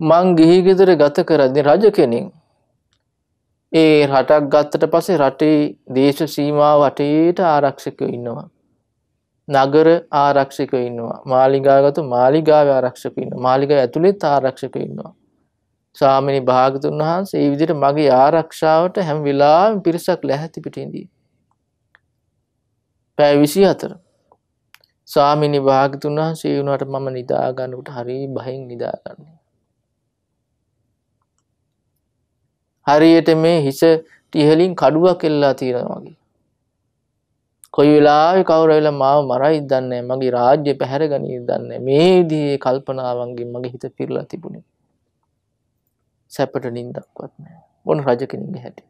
මං ගිහි ගෙදර ගත කරද්දී රජ කෙනෙක් ඒ රටක් ගත්තට පස්සේ රටේ දේශ සීමාව වටේට ආරක්ෂකයෝ ඉන්නවා. නගර ආරක්ෂකයෝ ඉන්නවා. මාලිගාවගත මාලිගාවේ ආරක්ෂකයෝ ඉන්නවා. මාලිගාව ඇතුළෙත් ආරක්ෂකයෝ ඉන්නවා. ස්වාමීනි භාග්‍යතුන් වහන්සේ මේ විදිහට මගේ ආරක්ෂාවට හැම වෙලාවෙම පිරිසක් ලැහැත්ති පිටින්දී. පැය 24. ස්වාමීනි භාග්‍යතුන් වහන්සේ ඒ වුණාට මම නිදා ගන්නකොට හරි බයෙන් නිදා ගන්නවා. හරියට මේ හිස ටිහලින් කඩුවක් එල්ලලා තියෙනවා වගේ. කොයි වෙලාවෙ කවුරු වෙලා මාව මරයිද දන්නේ නැහැ. මගේ රාජ්‍ය පැහැරගනීද දන්නේ නැහැ. මේ විදිහේ කල්පනාවන්ගෙන් මගේ හිත පිරලා තිබුණේ. සැපට නිින්දක්වත් නැහැ. මොන රජ කෙනෙක්ගේ හැටි.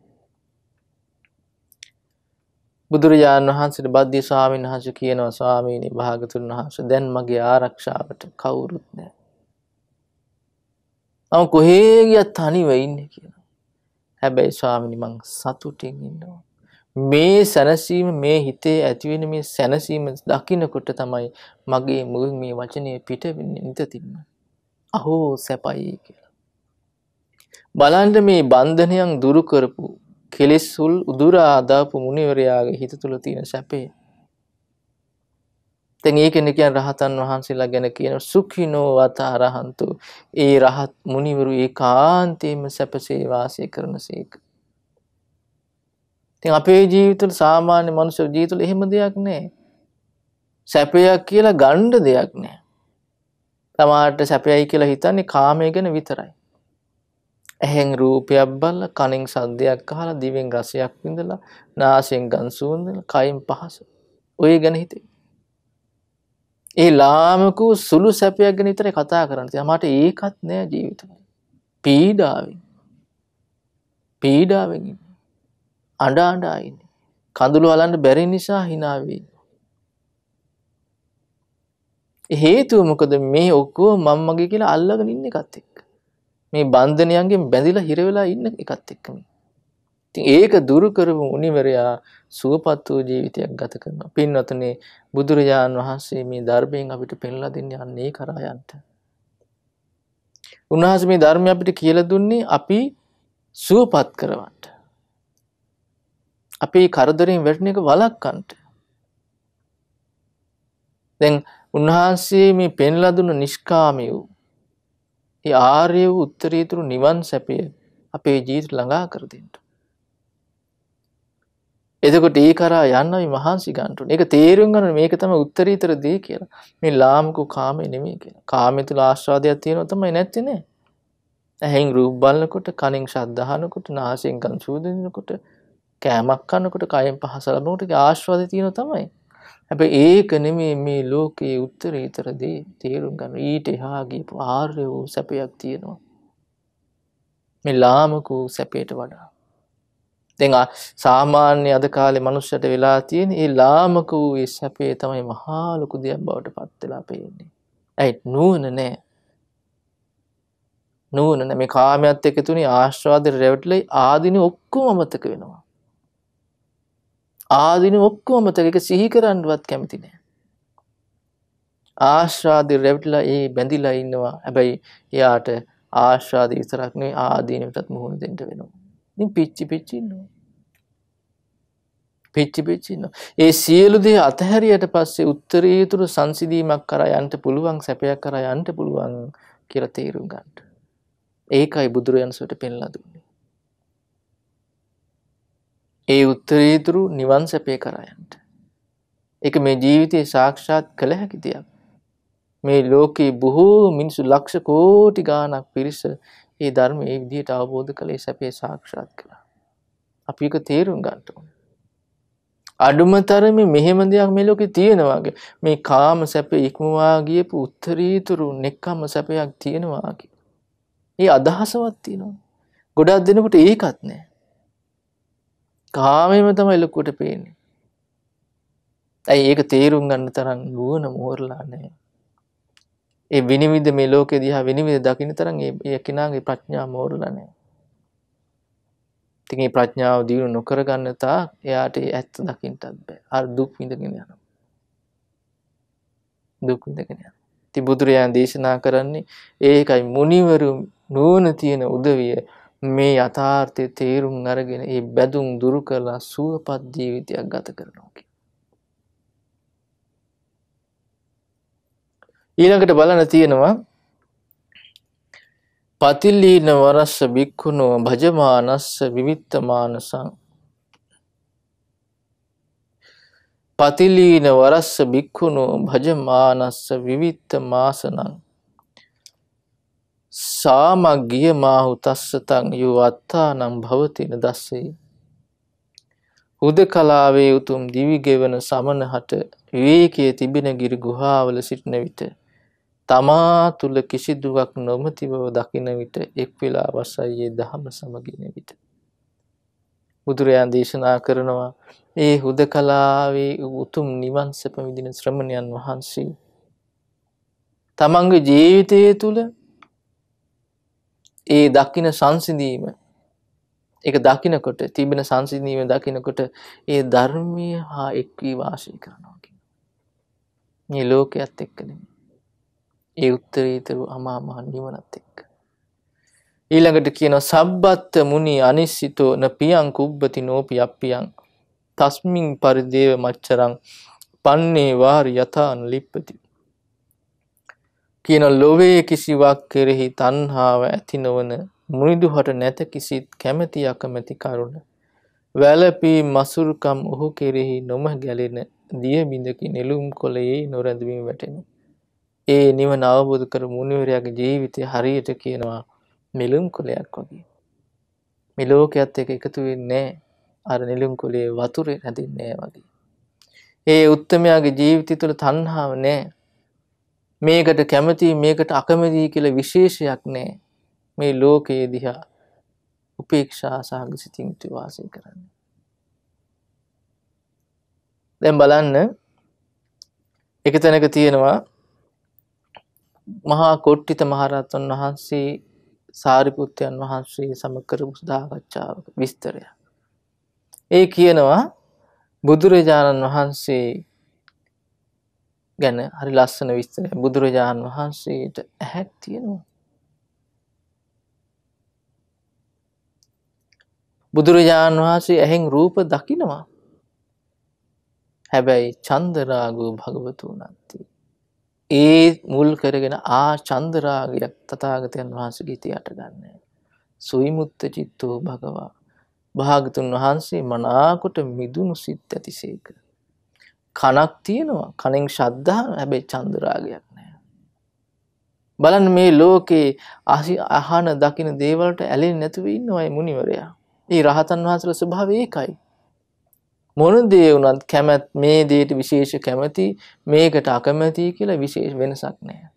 බුදුරජාණන් වහන්සේට බද්දිය ස්වාමීන් වහන්සේ කියනවා ස්වාමීනි භාගතුන් වහන්සේ දැන් මගේ ආරක්ෂාවට කවුරුත් නැහැ. මම කොහේ ගියත් තනිව ඉන්නේ කියනවා. හැබැයි ස්වාමීනි මං සතුටින් ඉන්නවා. මේ සැනසීම මේ හිතේ ඇතිවෙන මේ සැනසීම දකින්නකොට තමයි මගේ මුවින් මේ වචනේ පිට වෙන්නේ නිතින්ම. අහෝ සැපයි කියලා. බලන්න මේ බන්ධනයන් දුරු කරපු කෙලෙස්ුල් උදුරා දාපු මුනිවරයාගේ හිත තුල තියෙන සැපේ. දැන් ඒකනේ කියන රහතන් වහන්සේලා ගැන කියන සුඛිනෝ වතරහන්තු. ඒ රහත් මුනිවරු ඒකාන්තයෙන්ම සැපසේ වාසය කරනසේක. ඉතින් අපේ ජීවිතවල සාමාන්‍ය මනුෂ්‍ය ජීවිතවල එහෙම දෙයක් නැහැ. සැපයක් කියලා ගන්න දෙයක් නැහැ. තමාට සැපයයි කියලා හිතන්නේ කාමයේ ගැන විතරයි. ඇහෙන් රූපයක් බලලා, කනෙන් ශබ්දයක් අහලා, දිවෙන් රසයක් විඳලා, නාසයෙන් ගඳ සුවඳලා, කයින් පහස. ඔය ගැන හිතේ. ඒ ලාමක සුළු සැපයක් ගැන විතරයි කතා කරන්නේ. තමාට ඒකත් නෑ ජීවිතේ. පීඩාවෙන් ඉන්නේ. අඬා ඉන්නේ. කඳුළු හලන්න බැරි නිසා hina වෙන්නේ. හේතුව මොකද මේ ඔක්කොම මම්මගේ කියලා අල්ලගෙන ඉන්න එකත් එක්ක. මේ බන්ධනයන්ගෙන් බැඳිලා හිර වෙලා ඉන්න එකත් එක්ක මේ. ඉතින් ඒක දුරු කරපු මුනිවරයා සුවපත් වූ ජීවිතයක් ගත කරනවා. පින්වතුනි බුදුරජාණන් වහන්සේ මේ ධර්මයෙන් අපිට පෙන්ලා දෙන්නේ අන්නේ කරා යන්න. උන්වහන්සේ මේ ධර්මය අපිට කියලා දුන්නේ අපි සුවපත් කරවන්න. අපේ කරදරෙන් වැටෙන එක වළක්වන්න. දැන් උන්වහන්සේ මේ පෙන්ලා දුන්න නිෂ්කාමී වූ ඒ ආර්ය වූ උත්තරීතර නිවන් සැපය අපේ ජීවිත ළඟා කර දෙන්න. එතකොට ඒ කරා යන්න අපි මහන්සි ගන්න ඕනේ. ඒක තේරුම් ගන්න මේක තමයි උත්තරීතර දේ කියලා. මේ ලාමක කාමේ නෙමෙයි කියලා. කාමේ තුල ආස්වාදයක් තියෙනවා තමයි නැත්තේ නේ. ඇහෙන් රූප බලනකොට, කනෙන් ශබ්ද අහනකොට, නාසයෙන් ගඳ සුවඳ විඳිනකොට, කෑමක් කනකොට, කයෙන් පහස ලබනකොට ඒ ආස්වාදය තියෙනවා තමයි. හැබැයි ඒක නෙමෙයි මේ ලෝකයේ උත්තරීතර දේ. තේරුම් ගන්න. ඊට එහා ගියපු ආර්ය වූ සැපයක් තියෙනවා. මේ ලාමක වූ සැපයට වඩා. දැන් සාමාන්‍ය අද කාලේ මනුස්සයට වෙලා තියෙන ඒ ලාමක වූ ඒ සැපේ තමයි මහා ලොකු දෙයක් බවට පත් වෙලා පේන්නේ. ඇයි නුවණ නැහැ. නුවණ නැහැ. මේ කාමයට එක තුනේ ආස්වාදෙට රැවටිලා ආදීන ඔක්කොම අමතක වෙනවා. ආදීන ඔක්කොම අමතක ඒක සිහි කරන්නවත් කැමති නැහැ. ආස්වාදෙට රැවටිලා ඒ බැඳිලා ඉන්නවා. හැබැයි එයාට ආස්වාද විතරක් නෙවෙයි ආදීනටත් මුහුණ දෙන්න වෙනවා. ඉතින් පිච්චි ඉන්නවා. පිච්චි ඉන්නවා. ඒ සියලු දේ අතහැරියට පස්සේ උත්තරීතර සංසිඳීමක් කරා යන්න පුළුවන් සැපයක් කරා යන්න පුළුවන් කියලා තේරුම් ගන්න. ඒකයි බුදුරජාණන්සේට පෙන්ලා දුන්නේ. ඒ උත්තරීතර නිවන් සැපේ කරා යන්න. ඒක මේ ජීවිතේ සාක්ෂාත් කළ හැකි දෙයක්. මේ ලෝකේ බොහෝ මිනිස්සු ලක්ෂ කෝටි ගාණක් පිරිස ඒ ධර්ම ඒ විදිහට අවබෝධ කළේ සැපේ සාක්ෂාත් කළා. අපි ඒක තේරුම් ගන්න ඕනේ. අඩුම තරමේ මෙහෙම දෙයක් මේ ලෝකේ තියෙනවා වගේ. මේ කාම සැපේ ඉක්මවා ගියපු උත්තරීතරු නෙක්ඛම්ම සැපයක් තියෙනවා වගේ. ඒ අදහසවත් තියෙනවා. ගොඩක් දෙනෙකුට ඒකත් නැහැ. කාමෙම තමයි ලොකුට පේන්නේ. ඇයි ඒක තේරුම් ගන්න තරම් නුවණ මෝරලා නැහැ. ඒ විනිවිද මේ ලෝකේ දිහා විනිවිද දකින්න තරම් ඒ කෙනාගේ ප්‍රඥාව මෝරලා නැහැ. ඉතින් මේ ප්‍රඥාව දියුණු නොකර ගන්න තා එයාට ඇත්ත දකින්නත් බෑ. අර දුක් විඳගෙන යනවා. දුක් විඳගෙන යනවා. ඉතින් බුදුරජාණන් දේශනා කරන්නේ ඒකයි මුනිවරු නුවණ තියෙන උදවිය මේ යථාර්ථයේ තේරුම් අරගෙන ඒ බැඳුම් දුරු කරලා සුවපත් ජීවිතයක් ගත කරනවා කියන්නේ. ඊළඟට බලන්න තියෙනවා පතිලීන වරස්ස බික්ඛුනෝ භජමානස්ස විවිත්තමානසං පතිලීන වරස්ස බික්ඛුනෝ භජමානස්ස විවිත්තමාසනං සාමග්ගිය මාහු තස්සතං යෝ අත්තානං භවතින දස්සේ හුදකලාවේ උතුම් දිවි ගෙවන සමනහට විවේකයේ තිබෙන ගිරි ගුහාවල සිටින විට තමා තුල කිසිදුවක් නොමැති බව දකින විට එක් වෙලා වසයේ දහම සමගින විට බුදුරජාණන් දේශනා කරනවා ඒ හුදකලාවේ උතුම් නිවන් සැප විඳින ශ්‍රමණයන් වහන්සේ තමන්ගේ ජීවිතය තුල ඒ දකින සංසිඳීම ඒක දකිනකොට තිබෙන සංසිඳීම දකිනකොට ඒ ධර්මයේ හා එක් වී වාසය කරනවා කියන්නේ. මේ ලෝකයේත් එක්ක නෙමෙයි. ඒ උත්තරීතර අමා මහ නිවනත් එක්ක. ඊළඟට කියනවා සබ්බත් මුනි අනිසිතෝ න පියං කුබ්බති නෝපි අප්පියං තස්මින් පරිදේව මච්චරං පන්නේ වාරි යතාන ලිප්පති. කියන ලෝභයේ කිසිවක් කෙරෙහි තණ්හාව ඇති නොවන මුනිදුහට නැත කිසිත් කැමැති අකමැති කරුණ වැළපී මසුරුකම් ඔහු කෙරෙහි නොම ගැලෙන දිය බිඳකි නෙළුම් කොළයේ නොරැඳවීම වැටෙන. ඒ නිවන අවබෝධ කර මුනිවරයාගේ ජීවිතය හරියට කියනවා නෙළුම් කොළයක් වගේ. මේ ලෝකයේත් එක එකතු වෙන්නේ අර නෙළුම් කොළයේ වතුරේ රැඳෙන්නේ වගේ. ඒ උත්තමයාගේ ජීවිතය තුළ තණ්හාව නැහැ. මේකට කැමති මේකට අකමැති කියලා විශේෂයක් නැහැ. මේ ලෝකයේ දිහා උපේක්ෂා සහගත සිතින් වාසය කරන්නේ. දැන් බලන්න එක තැනක තියෙනවා මහා කොට්ටිත මහරහතන් වහන්සේ සාරිපුත්තයන් වහන්සේ සමග කරපු සාකච්ඡාවක විස්තරය. ඒ කියනවා බුදුරජාණන් වහන්සේ ගැන හරි ලස්සන විස්තරයක්. බුදුරජාණන් වහන්සේට ඇහැක් තියෙනවා. බුදුරජාණන් වහන්සේ ඇහෙන් රූප දකිනවා. හැබැයි චන්දරාගෝ භගවතු නැති. ඒ මුල් කරගෙන චන්දරාගයක් තථාගතයන් වහන්සේගේ තියට ගන්නෑ. සුවිමුත්ත චිත්තෝ භගවා. භාගතුන් වහන්සේ මනාකොට මිදුණු සිත් ඇතිසේක. කනක් තියෙනවා. කනෙන් ශබ්දා හැබැයි චන්දරාගයක් නෑ. බලන්න මේ ලෝකේ අහන දකින දේවල්ට ඇලෙන්නේ නැතුව ඉන්නවා මේ මුනිවරයා. ඒ රහතන් වහන්සේලා ස්වභාවය ඒකයි. මොන දේ වුණත් කැමැත් මේ දේට විශේෂ කැමැති මේකට අකමැති කියලා විශේෂ වෙනසක් නැහැ.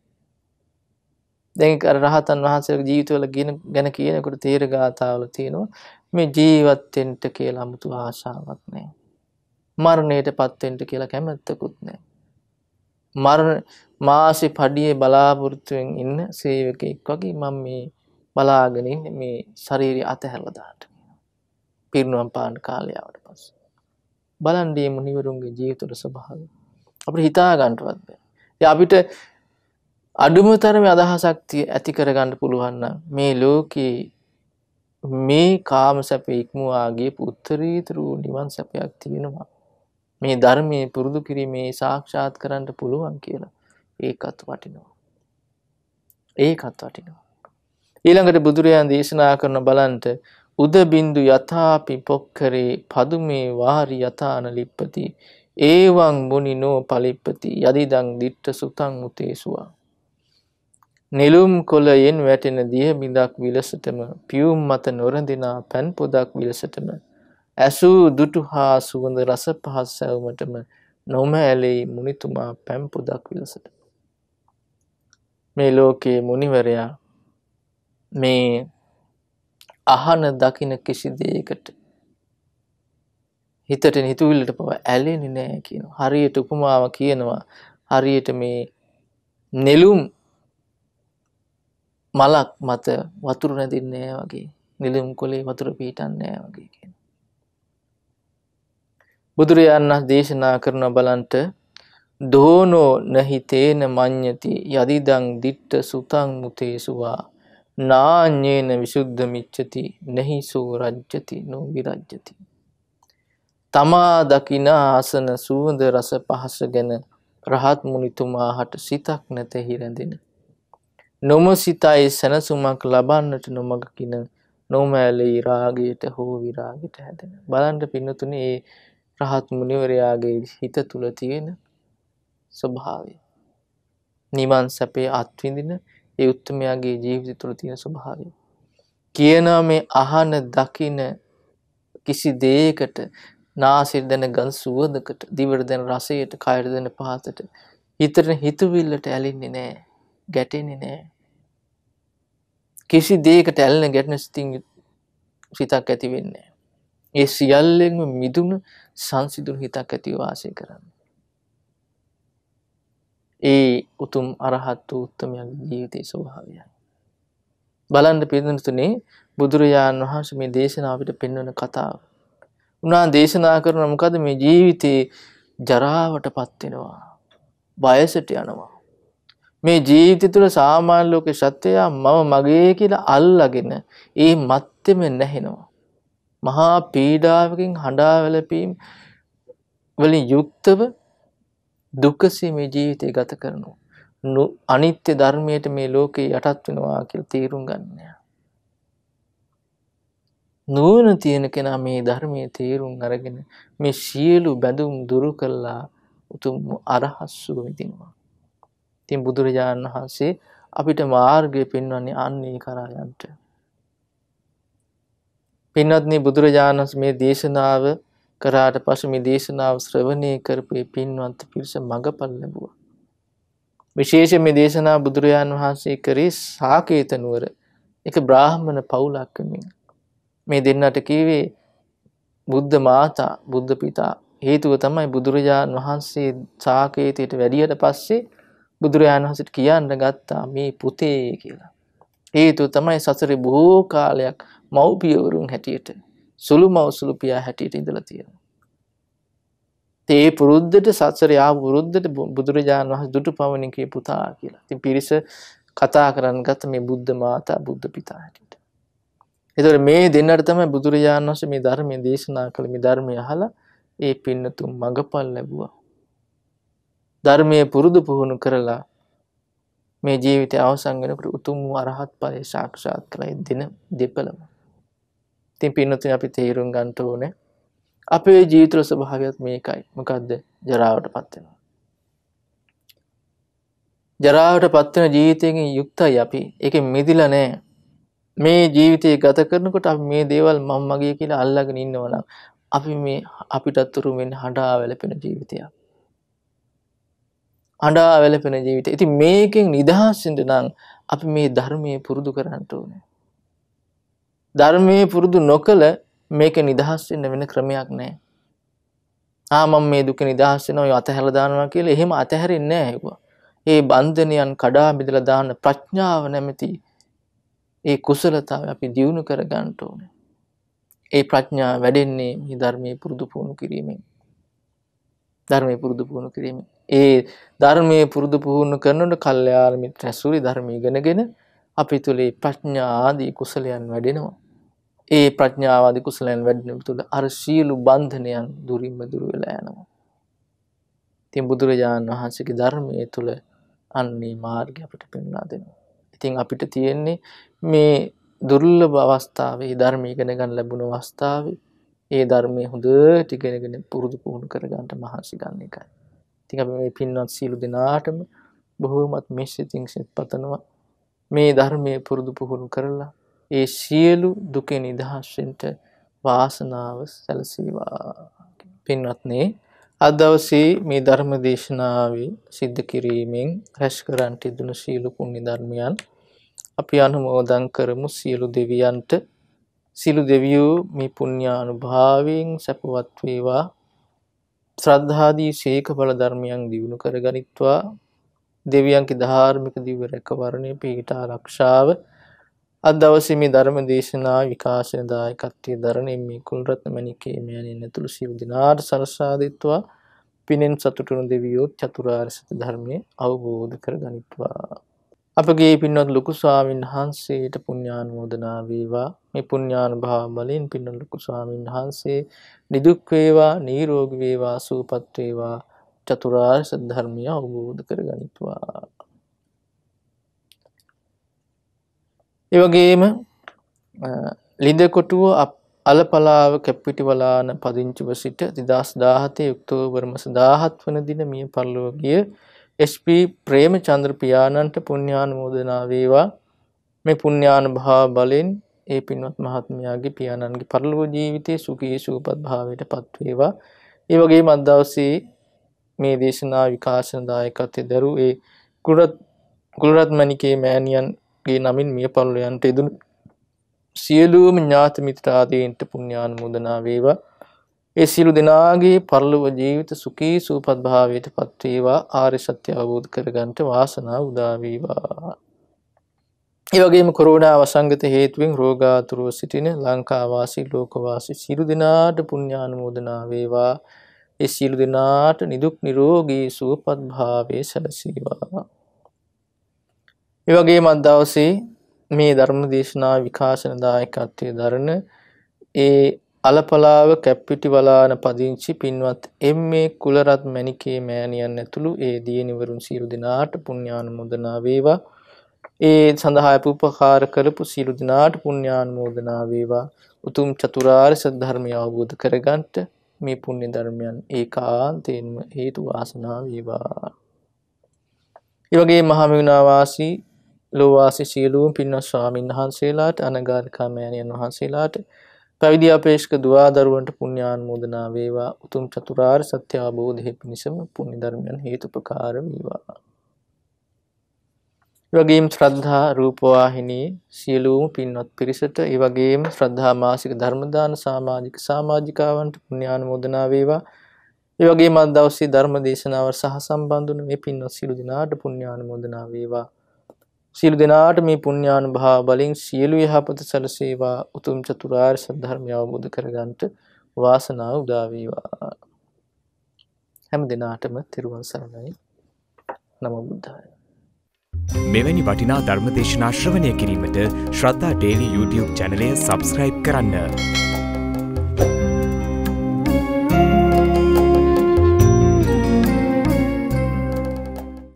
දැන් අර රහතන් වහන්සේගේ ජීවිතවල ගැන කියනකොට තේර ගාථාවල තියෙනවා මේ ජීවත් වෙන්න කියලා 아무තු ආශාවක් නැහැ. මරණයටපත් වෙන්න කියලා කැමැත්තකුත් නැහැ. මරණ මාසෙ පඩියේ බලාපොරොත්තුෙන් ඉන්න සේවකෙක් වගේ මම මේ බලාගෙන ඉන්නේ මේ ශරීරය අතහැරලා දාන්න. පිරිනුවම් පාන කාලය ආවට පස්සේ බලන්න මේ මුනිවරුන්ගේ ජීවිතවල ස්වභාවය අපිට හිතා ගන්නවත් බෑ. ඉතින් අපිට අඩුම තරමේ අදහසක් ඇති කරගන්න පුළුවන් නම් මේ ලෝකේ මේ කාම සැපේ ඉක්මවා ගියපු උත්තරීතර නිවන් සැපයක් තියෙනවා. මේ ධර්මයේ පුරුදු කිරීමේ සාක්ෂාත් කරන්න පුළුවන් කියලා ඒකත් වටිනවා. ඒකත් වටිනවා. ඊළඟට බුදුරජාණන් දේශනා කරන බලන්ට උද බින්දු යථාපි පොක්කරේ පදුමේ වාරි යථාන ලිප්පති ඒවං මුනිනෝ පලිප්පති යදිදං දිට්ඨ සුතං උතේසුවා. නිලුම් කොළයෙන් වැටෙන දිය බිඳක් විලසටම පියුම් මත නොරඳිනා පන් පොදක් විලසටම ඇසූ දුටු හා සුවඳ රස පහස් සැවුමටම නොමැලෙයි මුනිතුමා පන් පොදක් විලසට. මේ ලෝකයේ මුනිවරයා මේ අහන දකින කිසි දෙයකට හිතට හිතුවිල්ලට පව ඇලෙන්නේ නැහැ කියනවා. හරියට උපමාව කියනවා හරියට මේ නෙළුම් මලක් මත වතුර නැදින්නේ නැහැ වගේ. නෙළුම් කොළේ වතුර පීටන්නේ නැහැ වගේ කියනවා. බුදුරජාණන් දේශනා කරන බලන්ට දෝනෝ නහි තේන මඤ්ඤති යදිදං දිට්ඨ සුතං මුතේසුවා නාඤ්ඤේන විසුද්ධ මිච්ඡති නහිසෝ රජ්ජති නෝ විරජ්ජති. තමා දකින ආසන සුවඳ රස පහස ගැන රහත් මුනිතුමාහට සිතක් නැතෙහි රැඳෙන නොම සිතයි සනසුමක් ලබන්නට නොමග කින නොමැලී රාගයට හෝ විරාගයට හැදෙන. බලන්න පින්නතුනේ ඒ රහත් මුනිවරයාගේ හිත තුල තියෙන ස්වභාවය. නිවන් සැපේ අත්විඳින ඒ උත්තමයාගේ ජීවිතය තුළ තියෙන ස්වභාවය. කියනවා මේ අහන දකින කිසි දෙයකට නාසයට දැන ගඳ සුවඳකට දිවට දැන රසයට කයට දැන පහසට හිතට හිතුවිල්ලට ඇලෙන්නේ නැහැ, ගැටෙන්නේ නැහැ. කිසි දෙයකට ඇලෙන ගැටෙන සිතක් ඇති වෙන්නේ නැහැ. ඒ සියල්ලෙන්ම මිදුණු සංසිඳුණු හිතක් ඇතිව වාසය කරන්නේ. ඒ උතුම් අරහත් වූ උත්තමයන්ගේ ජීවිතයේ ස්වභාවයයි. බලන්න පිළිතුරුනේ බුදුරජාණන් වහන්සේ මේ දේශනාව අපිට පෙන්වන කතාව. උනා දේශනා කරන මොකද මේ ජීවිතේ ජරාවටපත් වෙනවා. වයසට යනවා. මේ ජීවිතය තුළ සාමාන්‍ය ලෝක සත්‍යය මම මගේ කියලා අල්ලාගෙන ඒ මත්තෙම නැහෙනවා. මහා පීඩාවකින් හඬා වැළපීම් වලින් යුක්තව දුකසේ මේ ජීවිතය ගත කරනවා. අනිත්‍ය ධර්මයට මේ ලෝකේ යටත් වෙනවා කියලා තේරුම් ගන්න. නුවණ තියෙන කෙනා මේ ධර්මයේ තේරුම් අරගෙන මේ සියලු බැඳුම් දුරු කළා උතුම් අරහස්සු වෙදිනවා. ඉතින් බුදුරජාණන් වහන්සේ අපිට මාර්ගය පෙන්වන්නේ අන්නේ කරා යන්න. පින්වත්නි බුදුරජාණන් වහන්සේ මේ දේශනාව කරාට පස්සේ මේ දේශනාව ශ්‍රවණය කරපු පින්වත් පිරිස මඟපල් ලැබුවා. විශේෂයෙන් මේ දේශනාව බුදුරජාණන් වහන්සේ කරේ සාකේත නුවර එක බ්‍රාහ්මණ පවුලක් වෙමින්. මේ දෙන්නට කීවේ බුද්ධ මාතා බුද්ධ පිතා හේතුව තමයි බුදුරජාණන් වහන්සේ සාකේතයට වැඩියට පස්සේ බුදුරජාණන් වහන්සේට කියන්න ගත්තා මේ පුතේ කියලා. හේතුව තමයි සසරේ බොහෝ කාලයක් මව්පියවරුන් හැටියට සුළු මවසුළු පියා හැටියට ඉඳලා තියෙනවා. ඒ පුරුද්දට සසරේ ආ පුරුද්දට බුදුරජාණන් වහන්සේ දුටු පවණින් කිය පුතා කියලා. ඉතින් පිරිස කතා කරන්න ගත්ත මේ බුද්ධ මාතා බුද්ධ පිතා හැටියට. ඒතකොට මේ දෙන්නට තමයි බුදුරජාණන් වහන්සේ මේ ධර්මයේ දේශනා කළ මේ ධර්මය අහලා ඒ පින්නතුන් මඟපල් ලැබුවා. ධර්මයේ පුරුදු පුහුණු කරලා මේ ජීවිතය අවසන් වෙනකොට උතුම් අරහත් ඵලය සාක්ෂාත් කරලා දෙන දෙපළම. ඉතින් පින්නතුන් අපි තේරුම් ගන්න ඕනේ අපේ ජීවිත ස්වභාවයත් මේකයි. මොකද්ද? ජරාවටපත් වෙනවා. ජරාවටපත් වෙන ජීවිතයකින් යුක්තයි අපි. ඒකෙන් මිදිලා නැහැ. මේ ජීවිතය ගත කරනකොට අපි මේ දේවල් මම මගේ කියලා අල්ලගෙන ඉන්නවා නම් අපිටත් උරුම වෙන්නේ හඬා වැළපෙන ජීවිතයක්. හඬා වැළපෙන ජීවිතය. ඉතින් මේකෙන් නිදහස් වෙන්න නම් අපි මේ ධර්මයේ පුරුදු කරන්න ඕනේ. ධර්මයේ පුරුදු නොකළ මේක නිදහස් වෙන්න වෙන ක්‍රමයක් නැහැ. මම මේ දුක නිදහස් වෙනවා ඔය අතහැරලා දානවා කියලා එහෙම අතහැරෙන්නේ නැහැ ඒවා. ඒ බන්ධනයන් කඩා බෙදලා දාන්න ප්‍රඥාව නැමැති ඒ කුසලතාවය අපි දියුණු කර ගන්න ඕනේ. ඒ ප්‍රඥාව වැඩෙන්නේ මේ ධර්මයේ පුරුදු පුහුණු කිරීමෙන්. ධර්මයේ පුරුදු පුහුණු කිරීමෙන්. ඒ ධර්මයේ පුරුදු පුහුණු කරනකොට කල්යාණ මිත්‍ර ඇසුරි ධර්ම ඉගෙනගෙන අපි තුලේ ප්‍රඥා ආදී කුසලයන් වැඩෙනවා. ඒ ප්‍රඥාව ආදී කුසලයන් වැඩෙන තුල අර සීල බන්ධනයන් දුරින්ම දුර වෙලා යනවා. ඉතින් බුදුරජාණන් වහන්සේගේ ධර්මයේ තුල අන්නේ මාර්ගය අපිට පෙන්වා දෙනවා. ඉතින් අපිට තියෙන්නේ මේ දුර්ලභ අවස්ථාවේ ධර්ම ඉගෙන ගන්න ලැබුණ අවස්ථාවේ ඒ ධර්මයේ හොඳට ඉගෙනගෙන පුරුදු පුහුණු කර ගන්නට මහන්සි ගන්න එකයි. ඉතින් අපි මේ පින්වත් සීල දිනාටම බොහෝමත් මෙසිතින් සෙත් පතනවා මේ ධර්මයේ පුරුදු පුහුණු කරලා ඒ සියලු දුකෙන් නිදහස් වෙන්න වාසනාව සැලසේවා. පින්වත්නි අද දවසේ මේ ධර්ම දේශනාවේ සිද්ධ කිරීමෙන් රැස් කරන්ට දුන සීල පුණ්‍ය ධර්මයන් අපි අනුමෝදන් කරමු. සියලු දෙවියන්ට සියලු දෙවියෝ මේ පුණ්‍යානුභාවයෙන් සපවත් වේවා. ශ්‍රද්ධාදී ශේක බල ධර්මයන් දියුණු කරගනිත්වා. දෙවියන්ගේ ධාර්මික දිව්‍ය රැකවරණය පිහිට ආරක්ෂාව අද දවසේ මේ ධර්ම දේශනා විකාශන දායකත්වයේ දරන මේ කුලරත්න මණිකේ මෑණියන් ඇතුළු සියලු දෙනාට සලසා දෙත්වා. පිනෙන් සතුටුණු දෙවියෝ චතුරාර්ය සත්‍ය ධර්මයේ අවබෝධ කරගනිත්වා. අපගේ පින්වත් ලොකු ස්වාමීන් වහන්සේට පුණ්‍යානුමෝදනා වේවා. මේ පුණ්‍යානුභාව බලෙන් පින්වත් ලොකු ස්වාමීන් වහන්සේ නිදුක් වේවා, නිරෝගී වේවා, සුවපත් වේවා, චතුරාර්ය සත්‍ය ධර්මය අවබෝධ කරගනිත්වා. ඒ වගේම ලිඳකොටුව අලපලාව කැප්පිටිවලාන පදිංචිව සිට 2017 ඔක්තෝබර් මාස 17 වන දින මිය පරලොව ගිය එස්.පී. ප්‍රේමචන්ද්‍ර පියාණන්ට පුණ්‍යානුමෝදනා වේවා. මේ පුණ්‍යානුභාව බලෙන් ඒ පින්වත් මහත්මයාගේ පියාණන්ගේ පරලොව ජීවිතයේ සුඛී සුවපත් භාවයට පත් වේවා. ඒ වගේම අද දවසේ මේ දේශනා විකාශන දායකත්වයේ දරු ඒ කුලරත් මණිකේ මෑණියන්ගේ නමින් මිය පරලොව යන්ට යෙදුණු සියලුම ඥාති මිත්‍රාදීන්ට පුණ්‍යානුමෝදනා වේවා. ඒ සියලු දෙනාගේ පරලොව ජීවිත සුඛී සුවපත් භාවයට පත් වේවා. ආර්ය සත්‍ය අවබෝධ කරගන්නට වාසනාව උදා වේවා. ඒ වගේම කොරෝනා වසංගත හේතුවෙන් රෝගාතුරව සිටින ලංකා වාසී ලෝක වාසී සියලු දෙනාට පුණ්‍යානුමෝදනා වේවා. ඒ සියලු දෙනාට නිදුක් නිරෝගී සුවපත් භාවයේ සැලසේවා. ඒ වගේම අද දවසේ මේ ධර්ම දේශනා විකාශන දායකත්වයේ දරන ඒ අලපලාව කැප්පිටිවලාන පදිංචි පින්වත් එම්.ඒ. කුලරත් මණිකේ මෑණියන් ඇතුළු ඒ දියණිවරුන් සියලු දෙනාට පුණ්‍යානුමෝදනා වේවා. ඒ සඳහා උපකාර කරපු සියලු දෙනාට පුණ්‍යානුමෝදනා වේවා. උතුම් චතුරාර්ය සත්‍ය ධර්මය අවබෝධ කරගන්නට මේ පුණ්‍ය ධර්මයන් ඒකාන්තයෙන්ම හේතු වාසනා වේවා. ඒ වගේම මහමෙවුනා වාසී ලෝවාසී සියලුම පින්වත් ස්වාමීන් වහන්සේලාට අනගාരികා මෑණියන් වහන්සේලාට පැවිදි අපේක්ෂක දුවා දරුවන්ට පුණ්‍යානුමෝදනා වේවා. උතුම් චතුරාර්ය සත්‍ය අවබෝධයේ පිණිසම පුණ්‍ය ධර්මයන් හේතුපකාර වේවා. ඒ වගේම ශ්‍රද්ධා රූපවාහිනී සියලුම පින්වත් පිරිසට ඒ වගේම ශ්‍රද්ධා මාසික ධර්ම දාන සමාජිකාවන්ට පුණ්‍යානුමෝදනා වේවා. ඒ වගේම අද දවසේ ධර්ම දේශනාව සහ සම්බන්ධ වුණ මේ පින්වත් සියලු දෙනාට පුණ්‍යානුමෝදනා වේවා. සියලු දෙනාට මේ පුණ්‍යානුභාව බලෙන් සියලු යහපත සැලසේවා. උතුම් චතුරාර්ය සත්‍ය ධර්මය අවබෝධ කරගන්නට වාසනාව උදා වේවා. හැම දිනාටම තෙරුවන් සරණයි. නමෝ බුද්ධාය. මෙවැනි වටිනා ධර්ම දේශනා ශ්‍රවණය කිරීමට ශ්‍රද්ධා ඩේලි YouTube චැනලය සබ්ස්ක්‍රයිබ් කරන්න.